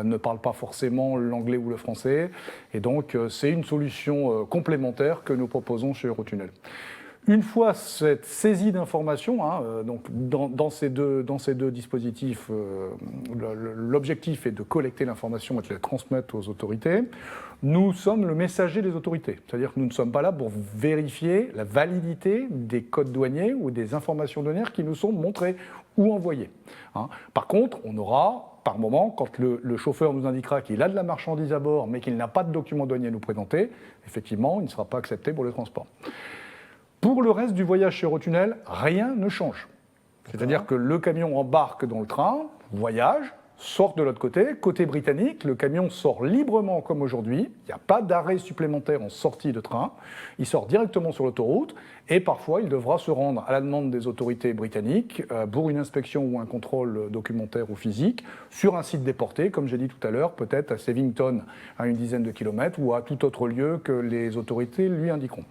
ne parlent pas forcément l'anglais ou le français. Et donc, c'est une solution complémentaire que nous proposons chez Eurotunnel. Une fois cette saisie d'informations, donc dans ces deux dispositifs, l'objectif est de collecter l'information et de la transmettre aux autorités. Nous sommes le messager des autorités, c'est-à-dire que nous ne sommes pas là pour vérifier la validité des codes douaniers ou des informations douanières qui nous sont montrées ou envoyées. Par contre, on aura, par moment, quand le chauffeur nous indiquera qu'il a de la marchandise à bord mais qu'il n'a pas de document douanier à nous présenter, effectivement, il ne sera pas accepté pour le transport. Pour le reste du voyage chez Eurotunnel, rien ne change. C'est-à-dire que le camion embarque dans le train, voyage, sortent de l'autre côté. Côté britannique, le camion sort librement comme aujourd'hui. Il n'y a pas d'arrêt supplémentaire en sortie de train. Il sort directement sur l'autoroute et parfois il devra se rendre à la demande des autorités britanniques pour une inspection ou un contrôle documentaire ou physique sur un site déporté, comme j'ai dit tout à l'heure, peut-être à Savington, à une dizaine de kilomètres, ou à tout autre lieu que les autorités lui indiqueront.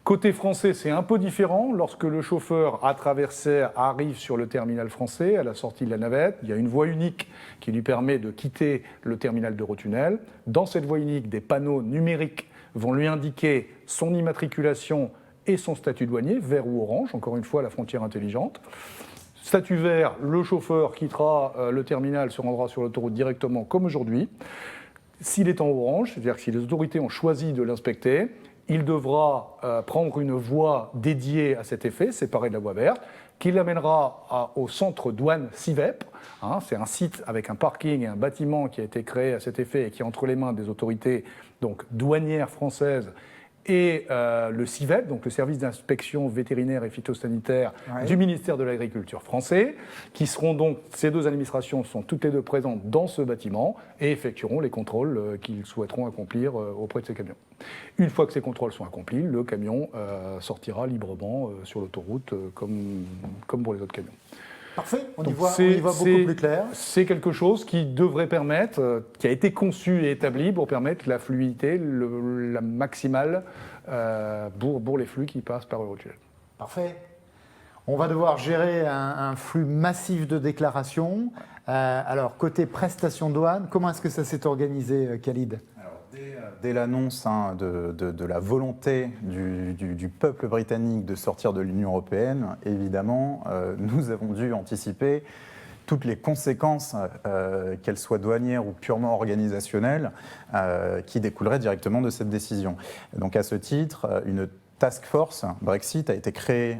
Côté français, c'est un peu différent. Lorsque le chauffeur à traverser arrive sur le terminal français, à la sortie de la navette, il y a une voie unique qui lui permet de quitter le terminal d'Eurotunnel. Dans cette voie unique, des panneaux numériques vont lui indiquer son immatriculation et son statut douanier, vert ou orange, encore une fois la frontière intelligente. Statut vert, le chauffeur quittera le terminal, se rendra sur l'autoroute directement comme aujourd'hui. S'il est en orange, c'est-à-dire que si les autorités ont choisi de l'inspecter, il devra prendre une voie dédiée à cet effet, séparée de la voie verte, qui l'amènera au centre douane CIVEP. C'est un site avec un parking et un bâtiment qui a été créé à cet effet et qui est entre les mains des autorités donc, douanières françaises et le CIVEP, donc le service d'inspection vétérinaire et phytosanitaire du ministère de l'Agriculture français, qui seront donc, ces deux administrations sont toutes les deux présentes dans ce bâtiment et effectueront les contrôles qu'ils souhaiteront accomplir auprès de ces camions. Une fois que ces contrôles sont accomplis, le camion sortira librement sur l'autoroute comme pour les autres camions. Parfait, on y voit beaucoup plus clair. C'est quelque chose qui devrait permettre, qui a été conçu et établi pour permettre la fluidité, la maximale pour les flux qui passent par Eurotunnel. Parfait. On va devoir gérer un flux massif de déclarations. Alors, côté prestation douane, comment est-ce que ça s'est organisé, Khalid ? Dès l'annonce de la volonté du peuple britannique de sortir de l'Union européenne, évidemment, nous avons dû anticiper toutes les conséquences, qu'elles soient douanières ou purement organisationnelles, qui découleraient directement de cette décision. Donc à ce titre, une task force Brexit a été créée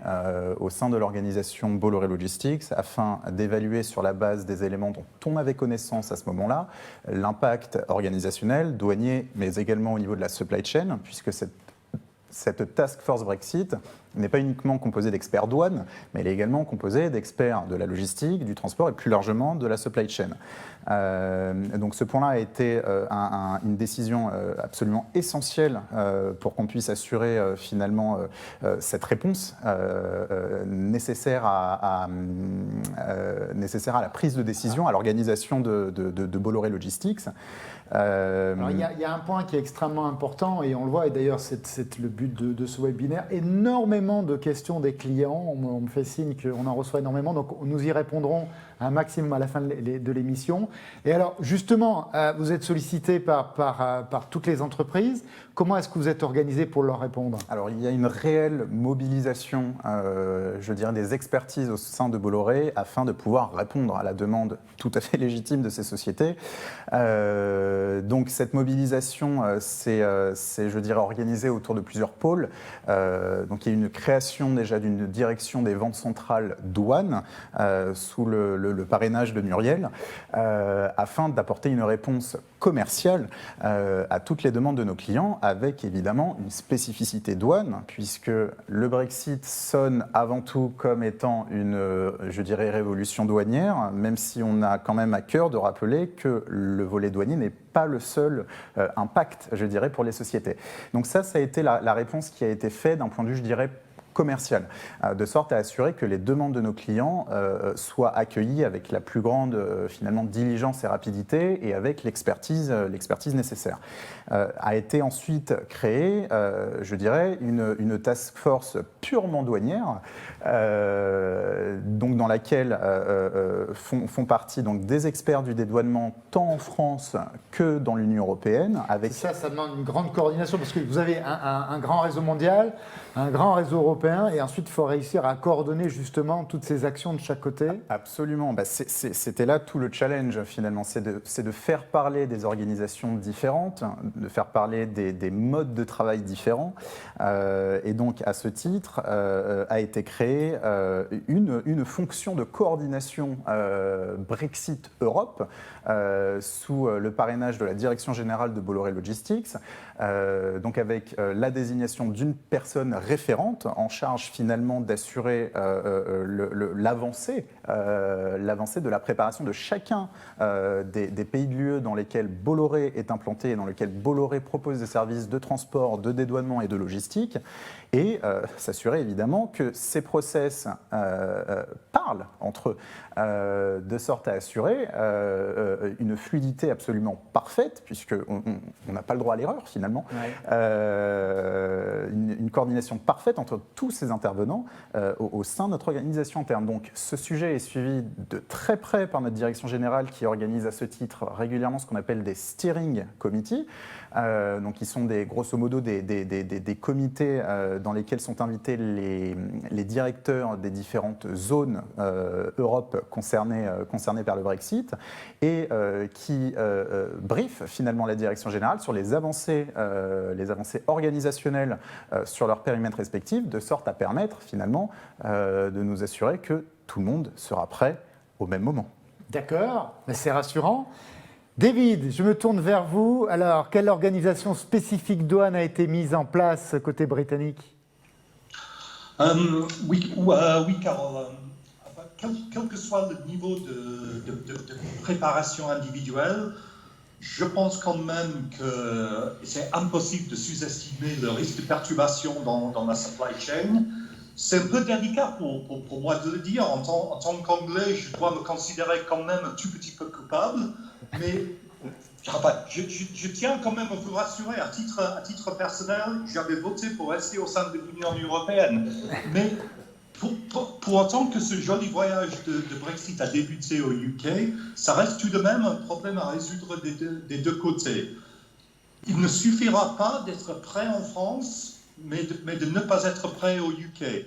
au sein de l'organisation Bolloré Logistics afin d'évaluer sur la base des éléments dont on avait connaissance à ce moment-là l'impact organisationnel, douanier, mais également au niveau de la supply chain, puisque cette task force Brexit n'est pas uniquement composée d'experts douane, mais elle est également composée d'experts de la logistique, du transport et plus largement de la supply chain. Donc ce point-là a été une décision absolument essentielle pour qu'on puisse assurer finalement cette réponse nécessaire à la prise de décision, à l'organisation de Bolloré Logistics. Alors, il y a un point qui est extrêmement important et on le voit, et d'ailleurs c'est le but de ce webinaire, énormément de questions des clients, on me fait signe qu'on en reçoit énormément, donc nous y répondrons un maximum à la fin de l'émission. Et alors justement, vous êtes sollicité par toutes les entreprises, comment est-ce que vous êtes organisé pour leur répondre ? Alors il y a une réelle mobilisation, je dirais, des expertises au sein de Bolloré afin de pouvoir répondre à la demande tout à fait légitime de ces sociétés. Donc cette mobilisation, c'est, je dirais, organisée autour de plusieurs pôles. Donc il y a une création déjà d'une direction des ventes centrales douane sous le parrainage de Muriel, afin d'apporter une réponse commerciale à toutes les demandes de nos clients, avec évidemment une spécificité douane, puisque le Brexit sonne avant tout comme étant une, je dirais, révolution douanière, même si on a quand même à cœur de rappeler que le volet douanier n'est pas le seul impact, je dirais, pour les sociétés. Donc ça a été la réponse qui a été faite d'un point de vue, je dirais, commercial, de sorte à assurer que les demandes de nos clients soient accueillies avec la plus grande finalement diligence et rapidité et avec l'expertise nécessaire. A été ensuite créée, je dirais, une task force purement douanière, donc dans laquelle font partie donc des experts du dédouanement tant en France que dans l'Union européenne. Avec ça demande une grande coordination parce que vous avez un grand réseau mondial, un grand réseau européen, et ensuite il faut réussir à coordonner justement toutes ces actions de chaque côté. Absolument, c'était là tout le challenge finalement, c'est de faire parler des organisations différentes, de faire parler des modes de travail différents, et donc à ce titre a été créée une fonction de coordination Brexit Europe sous le parrainage de la Direction Générale de Bolloré Logistics, donc avec la désignation d'une personne référente en charge finalement d'assurer l'avancée de la préparation de chacun des pays de l'UE dans lesquels Bolloré est implanté et dans lesquels Bolloré propose des services de transport, de dédouanement et de logistique, et s'assurer évidemment que ces process parlent entre eux, de sorte à assurer une fluidité absolument parfaite, puisqu'on n'a pas le droit à l'erreur finalement, une coordination parfaite entre tous ces intervenants au sein de notre organisation interne. Donc ce sujet est suivi de très près par notre direction générale qui organise à ce titre régulièrement ce qu'on appelle des steering committees, donc qui sont grosso modo des comités dans lesquels sont invités les directeurs des différentes zones Europe concernées par le Brexit et qui briefent finalement la direction générale sur les avancées organisationnelles sur leur périmètre respectif, de sorte à permettre finalement de nous assurer que tout le monde sera prêt au même moment. D'accord, c'est rassurant. David, je me tourne vers vous. Alors, quelle organisation spécifique douane a été mise en place côté britannique ? Oui, Carole. Quel que soit le niveau de préparation individuelle, je pense quand même que c'est impossible de sous-estimer le risque de perturbation dans la supply chain. C'est un peu délicat pour moi de le dire. En tant qu'Anglais, je dois me considérer quand même un tout petit peu coupable, mais je tiens quand même à vous rassurer, à titre personnel, j'avais voté pour rester au sein de l'Union européenne. Mais pour autant que ce joli voyage de Brexit a débuté au UK, ça reste tout de même un problème à résoudre des deux côtés. Il ne suffira pas d'être prêt en France, mais de ne pas être prêt au UK.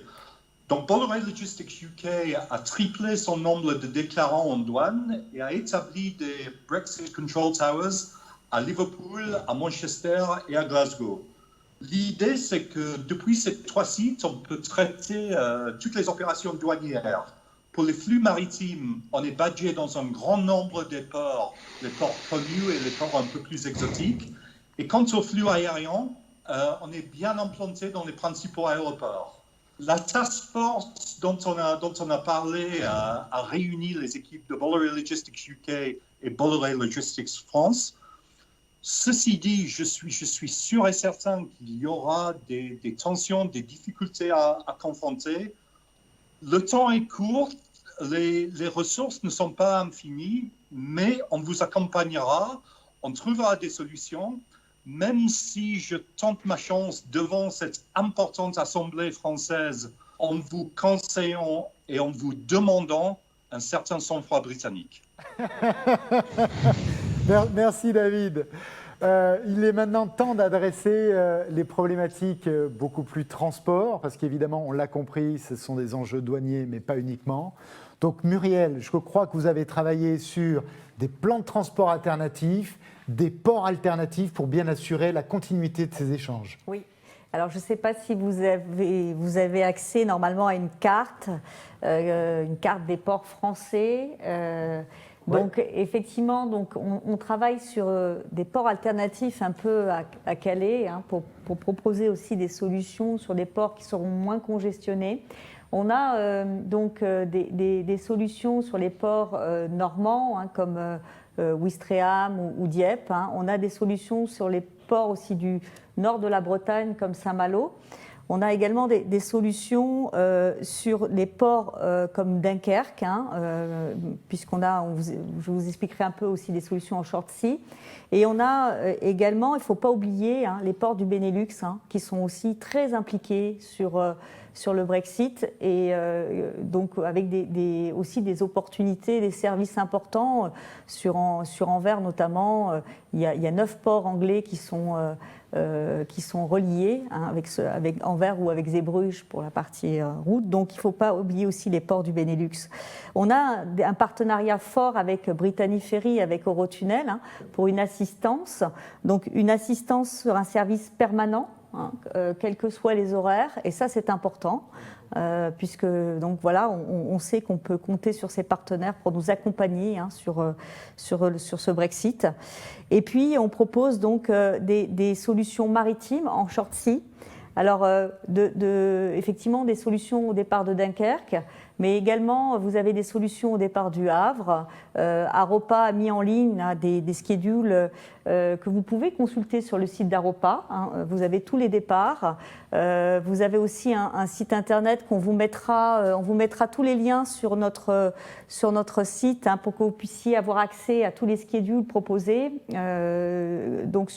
Donc Bolloré Logistics UK a triplé son nombre de déclarants en douane et a établi des Brexit Control Towers à Liverpool, à Manchester et à Glasgow. L'idée, c'est que depuis ces 3 sites, on peut traiter toutes les opérations douanières. Pour les flux maritimes, on est badgé dans un grand nombre des ports, les ports connus et les ports un peu plus exotiques. Et quant aux flux aériens, on est bien implanté dans les principaux aéroports. La task force dont on a parlé a réuni les équipes de Bolloré Logistics UK et Bolloré Logistics France. Ceci dit, je suis sûr et certain qu'il y aura des tensions, des difficultés à confronter. Le temps est court, les ressources ne sont pas infinies, mais on vous accompagnera, on trouvera des solutions, même si je tente ma chance devant cette importante assemblée française en vous conseillant et en vous demandant un certain sang-froid britannique. Merci David. Il est maintenant temps d'adresser les problématiques beaucoup plus transport, parce qu'évidemment, on l'a compris, ce sont des enjeux douaniers, mais pas uniquement. Donc Muriel, je crois que vous avez travaillé sur des plans de transport alternatifs, des ports alternatifs pour bien assurer la continuité de ces échanges. Oui. Alors, je ne sais pas si vous avez accès normalement à une carte des ports français. Donc, effectivement, on travaille sur des ports alternatifs un peu à Calais pour proposer aussi des solutions sur des ports qui seront moins congestionnés. On a des solutions sur les ports normands, comme Ouistreham ou Dieppe. On a des solutions sur les ports aussi du nord de la Bretagne, comme Saint-Malo. On a également des solutions sur les ports comme Dunkerque, je vous expliquerai un peu aussi des solutions en short sea. Et on a également, il ne faut pas oublier, les ports du Benelux, qui sont aussi très impliqués sur le Brexit, et donc avec aussi des opportunités, des services importants sur Anvers notamment. Il y a 9 ports anglais qui sont reliés avec Anvers ou avec Zeebrugge pour la partie route. Donc il ne faut pas oublier aussi les ports du Benelux. On a un partenariat fort avec Brittany Ferries, avec Eurotunnel, pour une assistance. Donc une assistance sur un service permanent, quels que soient les horaires, et ça c'est important, puisque donc voilà, on sait qu'on peut compter sur ces partenaires pour nous accompagner sur ce Brexit. Et puis on propose donc des solutions maritimes en short sea, Alors, effectivement, des solutions au départ de Dunkerque, mais également, vous avez des solutions au départ du Havre. Aropa a mis en ligne des schedules que vous pouvez consulter sur le site d'Aropa. Vous avez tous les départs. Vous avez aussi un site internet qu'on vous mettra. On vous mettra tous les liens sur notre site pour que vous puissiez avoir accès à tous les schedules proposés. Donc,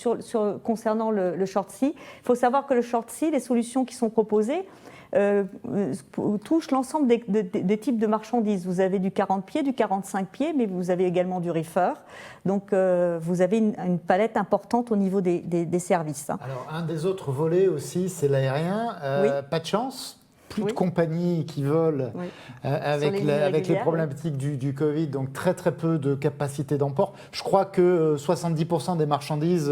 concernant le short sea, il faut savoir que le short sea, les solutions qui sont proposées, touche l'ensemble des types de marchandises. Vous avez du 40 pieds, du 45 pieds, mais vous avez également du reefer. Donc, vous avez une palette importante au niveau des services. Alors, un des autres volets aussi, c'est l'aérien. Oui. Pas de chance, plus de Oui. compagnies qui volent Oui. avec Sur les lignes les régulières, problématiques du Covid, donc très très peu de capacité d'emport. Je crois que 70% des marchandises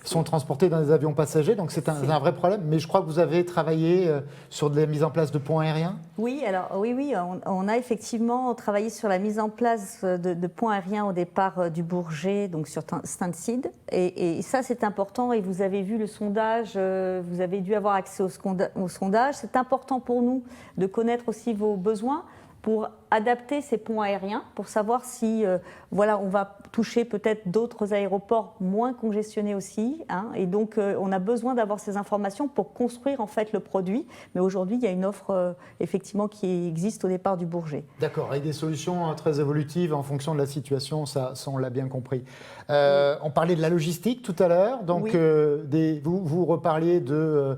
sont transportées dans des avions passagers, donc c'est un vrai problème. Mais je crois que vous avez travaillé sur de la mise en place de ponts aériens. Oui, alors oui, on a effectivement travaillé sur la mise en place de ponts aériens au départ du Bourget, donc sur Stansted. Et ça, c'est important. Et vous avez vu le sondage, vous avez dû avoir accès au sondage. C'est important pour nous de connaître aussi vos besoins pour adapter ces ponts aériens, pour savoir si on va toucher peut-être d'autres aéroports moins congestionnés aussi. Et donc, on a besoin d'avoir ces informations pour construire en fait le produit. Mais aujourd'hui, il y a une offre effectivement qui existe au départ du Bourget. D'accord, avec des solutions très évolutives en fonction de la situation, ça on l'a bien compris. On parlait de la logistique tout à l'heure, donc Oui. vous reparliez de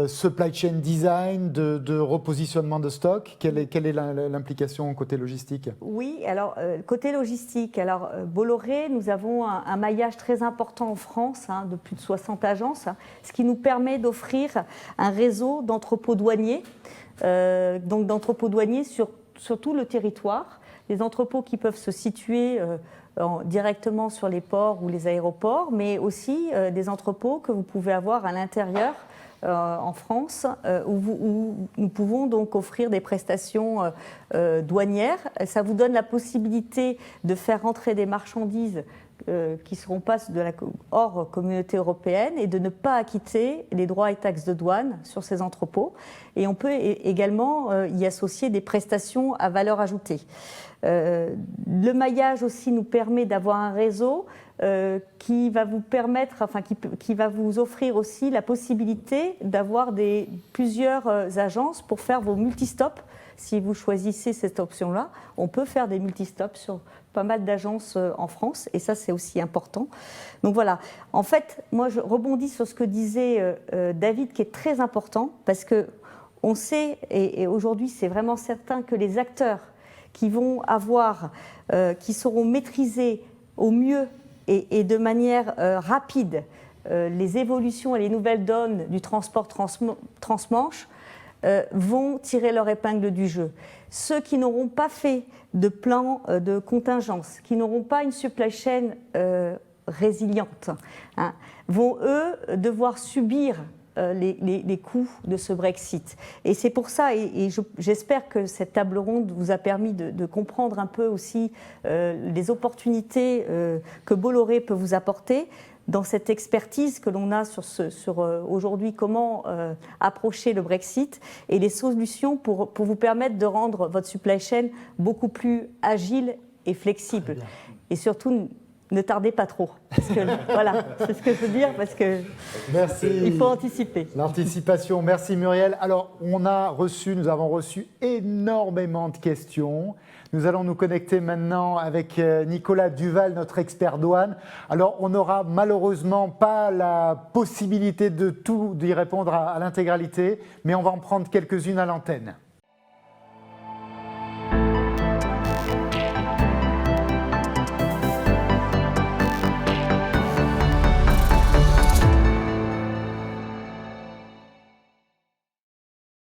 supply chain design, de repositionnement de stock. Quelle est l'implication côté logistique? Oui, alors côté logistique, Bolloré, nous avons un maillage très important en France, de plus de 60 agences, ce qui nous permet d'offrir un réseau d'entrepôts douaniers, donc d'entrepôts douaniers sur tout le territoire, des entrepôts qui peuvent se situer directement sur les ports ou les aéroports, mais aussi des entrepôts que vous pouvez avoir à l'intérieur en France, où nous pouvons donc offrir des prestations douanières. Ça vous donne la possibilité de faire rentrer des marchandises qui ne seront pas hors communauté européenne et de ne pas acquitter les droits et taxes de douane sur ces entrepôts. Et on peut également y associer des prestations à valeur ajoutée. Le maillage aussi nous permet d'avoir un réseau qui va vous permettre, qui va vous offrir aussi la possibilité d'avoir plusieurs agences pour faire vos multistops. Si vous choisissez cette option-là, on peut faire des multistops sur pas mal d'agences en France, et ça c'est aussi important. Donc voilà, en fait, moi je rebondis sur ce que disait David, qui est très important, parce que on sait, et aujourd'hui c'est vraiment certain, que les acteurs qui vont qui seront maîtrisés au mieux et de manière rapide les évolutions et les nouvelles donnes du transport transmanche vont tirer leur épingle du jeu. Ceux qui n'auront pas fait de plan de contingence, qui n'auront pas une supply chain résiliente, vont eux devoir subir les coûts de ce Brexit. Et c'est pour ça, et j'espère que cette table ronde vous a permis de comprendre un peu aussi les opportunités que Bolloré peut vous apporter dans cette expertise que l'on a sur aujourd'hui comment approcher le Brexit et les solutions pour vous permettre de rendre votre supply chain beaucoup plus agile et flexible. Et surtout, ne tardez pas trop. Parce que, voilà, c'est ce que je veux dire, parce que Merci. Il faut anticiper. L'anticipation. Merci Muriel. Alors, nous avons reçu énormément de questions. Nous allons nous connecter maintenant avec Nicolas Duval, notre expert douane. Alors, on n'aura malheureusement pas la possibilité d'y répondre à l'intégralité, mais on va en prendre quelques-unes à l'antenne.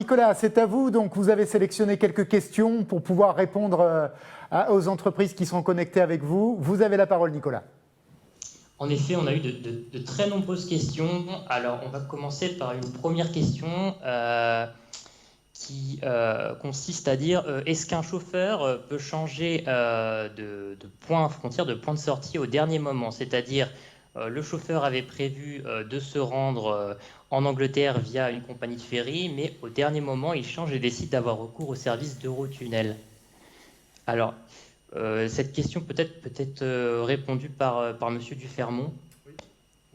Nicolas, c'est à vous. Donc, vous avez sélectionné quelques questions pour pouvoir répondre aux entreprises qui sont connectées avec vous. Vous avez la parole, Nicolas. En effet, on a eu de très nombreuses questions. Alors, on va commencer par une première question qui consiste à dire est-ce qu'un chauffeur peut changer de point frontière, de point de sortie au dernier moment? C'est-à-dire, Le chauffeur avait prévu de se rendre en Angleterre via une compagnie de ferry, mais au dernier moment, il change et décide d'avoir recours au service d'Eurotunnel. Alors, cette question peut être répondue par Monsieur Dufermont.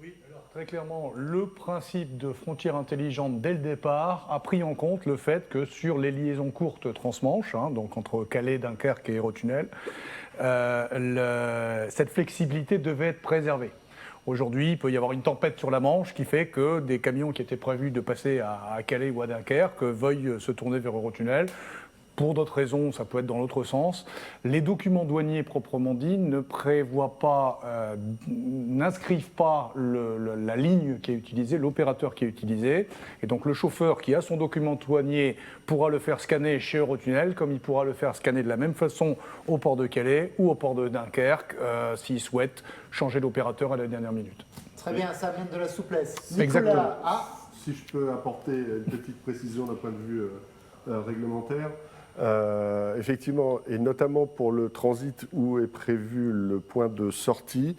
Oui, alors très clairement, le principe de frontière intelligente dès le départ a pris en compte le fait que sur les liaisons courtes transmanche, donc entre Calais, Dunkerque et Eurotunnel, cette flexibilité devait être préservée. Aujourd'hui, il peut y avoir une tempête sur la Manche qui fait que des camions qui étaient prévus de passer à Calais ou à Dunkerque veuillent se tourner vers Eurotunnel. Pour d'autres raisons, ça peut être dans l'autre sens. Les documents douaniers proprement dits ne prévoient pas, n'inscrivent pas la ligne qui est utilisée, l'opérateur qui est utilisé. Et donc le chauffeur qui a son document douanier pourra le faire scanner chez Eurotunnel, comme il pourra le faire scanner de la même façon au port de Calais ou au port de Dunkerque, s'il souhaite changer d'opérateur à la dernière minute. Très bien, ça amène de la souplesse. Exactement. Nicolas, Si je peux apporter une petite précision d'un point de vue réglementaire. Effectivement, et notamment pour le transit où est prévu le point de sortie,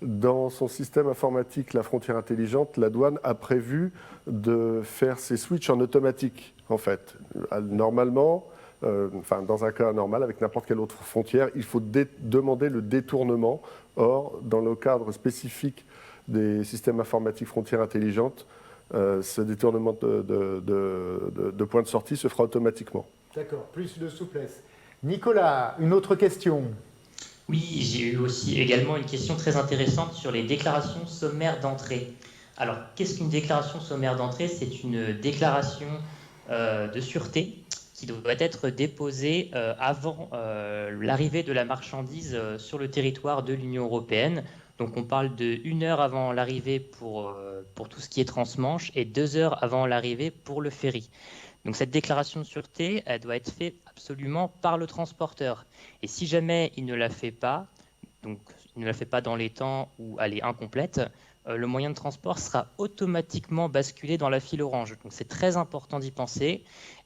dans son système informatique, la frontière intelligente, la douane a prévu de faire ces switches en automatique, en fait. Normalement, dans un cas normal, avec n'importe quelle autre frontière, il faut demander le détournement. Or, dans le cadre spécifique des systèmes informatiques frontières intelligentes, ce détournement de point de sortie se fera automatiquement. d'accord, plus de souplesse. Nicolas, une autre question. Oui, j'ai eu aussi également une question très intéressante sur les déclarations sommaires d'entrée. Alors, qu'est-ce qu'une déclaration sommaire d'entrée? C'est une déclaration de sûreté qui doit être déposée avant l'arrivée de la marchandise sur le territoire de l'Union européenne. Donc, on parle de 1 heure avant l'arrivée pour tout ce qui est transmanche et 2 heures avant l'arrivée pour le ferry. Donc cette déclaration de sûreté, elle doit être faite absolument par le transporteur. Et si jamais il ne la fait pas, donc il ne la fait pas dans les temps ou elle est incomplète, le moyen de transport sera automatiquement basculé dans la file orange. Donc c'est très important d'y penser,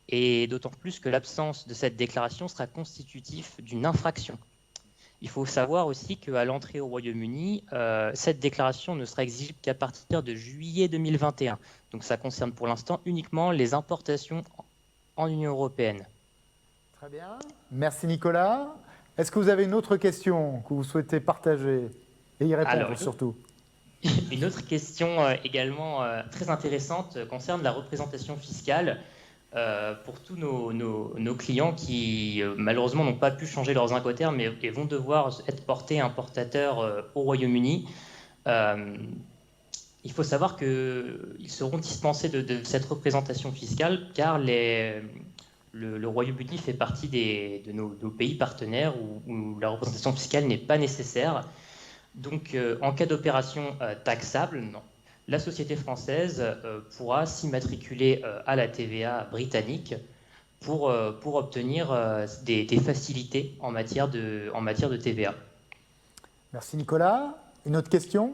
et d'autant plus que l'absence de cette déclaration sera constitutif d'une infraction. Il faut savoir aussi qu'à l'entrée au Royaume-Uni, cette déclaration ne sera exigible qu'à partir de juillet 2021. Donc ça concerne pour l'instant uniquement les importations en Union européenne. Très bien. Merci Nicolas. Est-ce que vous avez une autre question que vous souhaitez partager et y répondre surtout? Une autre question également très intéressante concerne la représentation fiscale. Pour tous nos clients qui malheureusement n'ont pas pu changer leurs incoterms mais vont devoir être portés importateurs au Royaume-Uni. Il faut savoir qu'ils seront dispensés de cette représentation fiscale car le Royaume-Uni fait partie de nos pays partenaires où la représentation fiscale n'est pas nécessaire. Donc en cas d'opération taxable, non. La société française pourra s'immatriculer à la TVA britannique pour obtenir des facilités en matière de TVA. Merci Nicolas. Une autre question?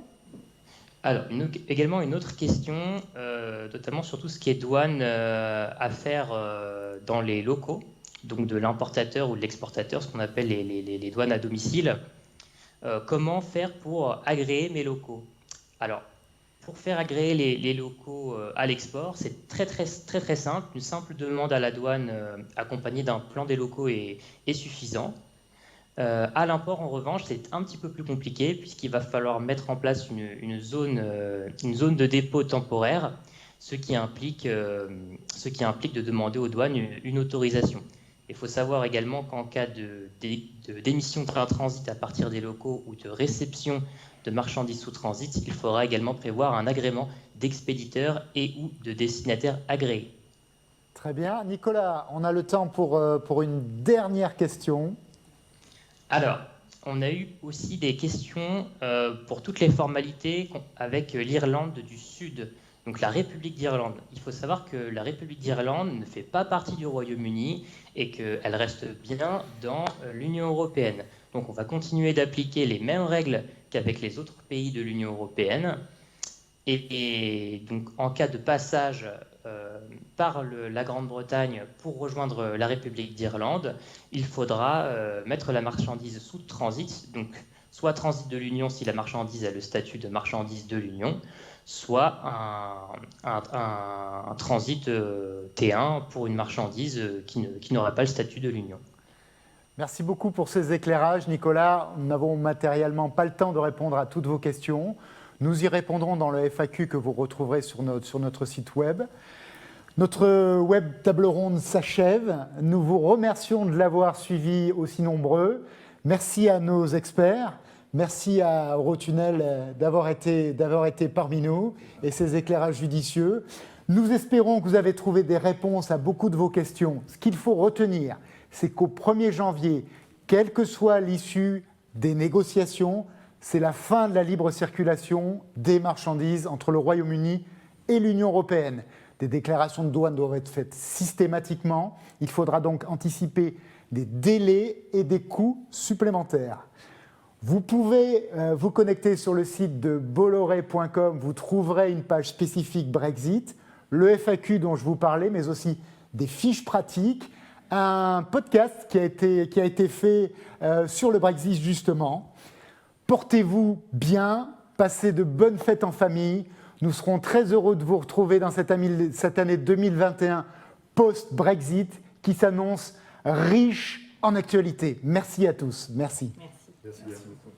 Alors, également une autre question, notamment sur tout ce qui est douane à faire dans les locaux, donc de l'importateur ou de l'exportateur, ce qu'on appelle les douanes à domicile. Comment faire pour agréer mes locaux? Alors, pour faire agréer les locaux à l'export, c'est très simple. Une simple demande à la douane accompagnée d'un plan des locaux est suffisant. À l'import, en revanche, c'est un petit peu plus compliqué puisqu'il va falloir mettre en place une zone de dépôt temporaire, ce qui implique de demander aux douanes une autorisation. Il faut savoir également qu'en cas d'émission de train transit à partir des locaux ou de réception de marchandises sous transit, il faudra également prévoir un agrément d'expéditeur et ou de destinataire agréé. Très bien. Nicolas, on a le temps pour une dernière question. Alors, on a eu aussi des questions pour toutes les formalités avec l'Irlande du Sud, donc la République d'Irlande. Il faut savoir que la République d'Irlande ne fait pas partie du Royaume-Uni et qu'elle reste bien dans l'Union européenne. Donc on va continuer d'appliquer les mêmes règles qu'avec les autres pays de l'Union européenne. Et donc en cas de passage par la Grande-Bretagne pour rejoindre la République d'Irlande, il faudra mettre la marchandise sous transit, donc soit transit de l'Union si la marchandise a le statut de marchandise de l'Union, soit un transit T1 pour une marchandise qui n'aura pas le statut de l'Union. Merci beaucoup pour ces éclairages, Nicolas. Nous n'avons matériellement pas le temps de répondre à toutes vos questions. Nous y répondrons dans le FAQ que vous retrouverez sur notre site web. Notre web table ronde s'achève. Nous vous remercions de l'avoir suivi aussi nombreux. Merci à nos experts. Merci à Eurotunnel d'avoir été parmi nous et ces éclairages judicieux. Nous espérons que vous avez trouvé des réponses à beaucoup de vos questions. Ce qu'il faut retenir, c'est qu'au 1er janvier, quelle que soit l'issue des négociations, c'est la fin de la libre circulation des marchandises entre le Royaume-Uni et l'Union européenne. Des déclarations de douane doivent être faites systématiquement. Il faudra donc anticiper des délais et des coûts supplémentaires. Vous pouvez vous connecter sur le site de bolloré.com, vous trouverez une page spécifique Brexit, le FAQ dont je vous parlais, mais aussi des fiches pratiques, un podcast qui a été fait sur le Brexit justement. Portez-vous bien, passez de bonnes fêtes en famille. Nous serons très heureux de vous retrouver dans cette année 2021 post-Brexit qui s'annonce riche en actualité. Merci à tous. Merci. Merci à vous.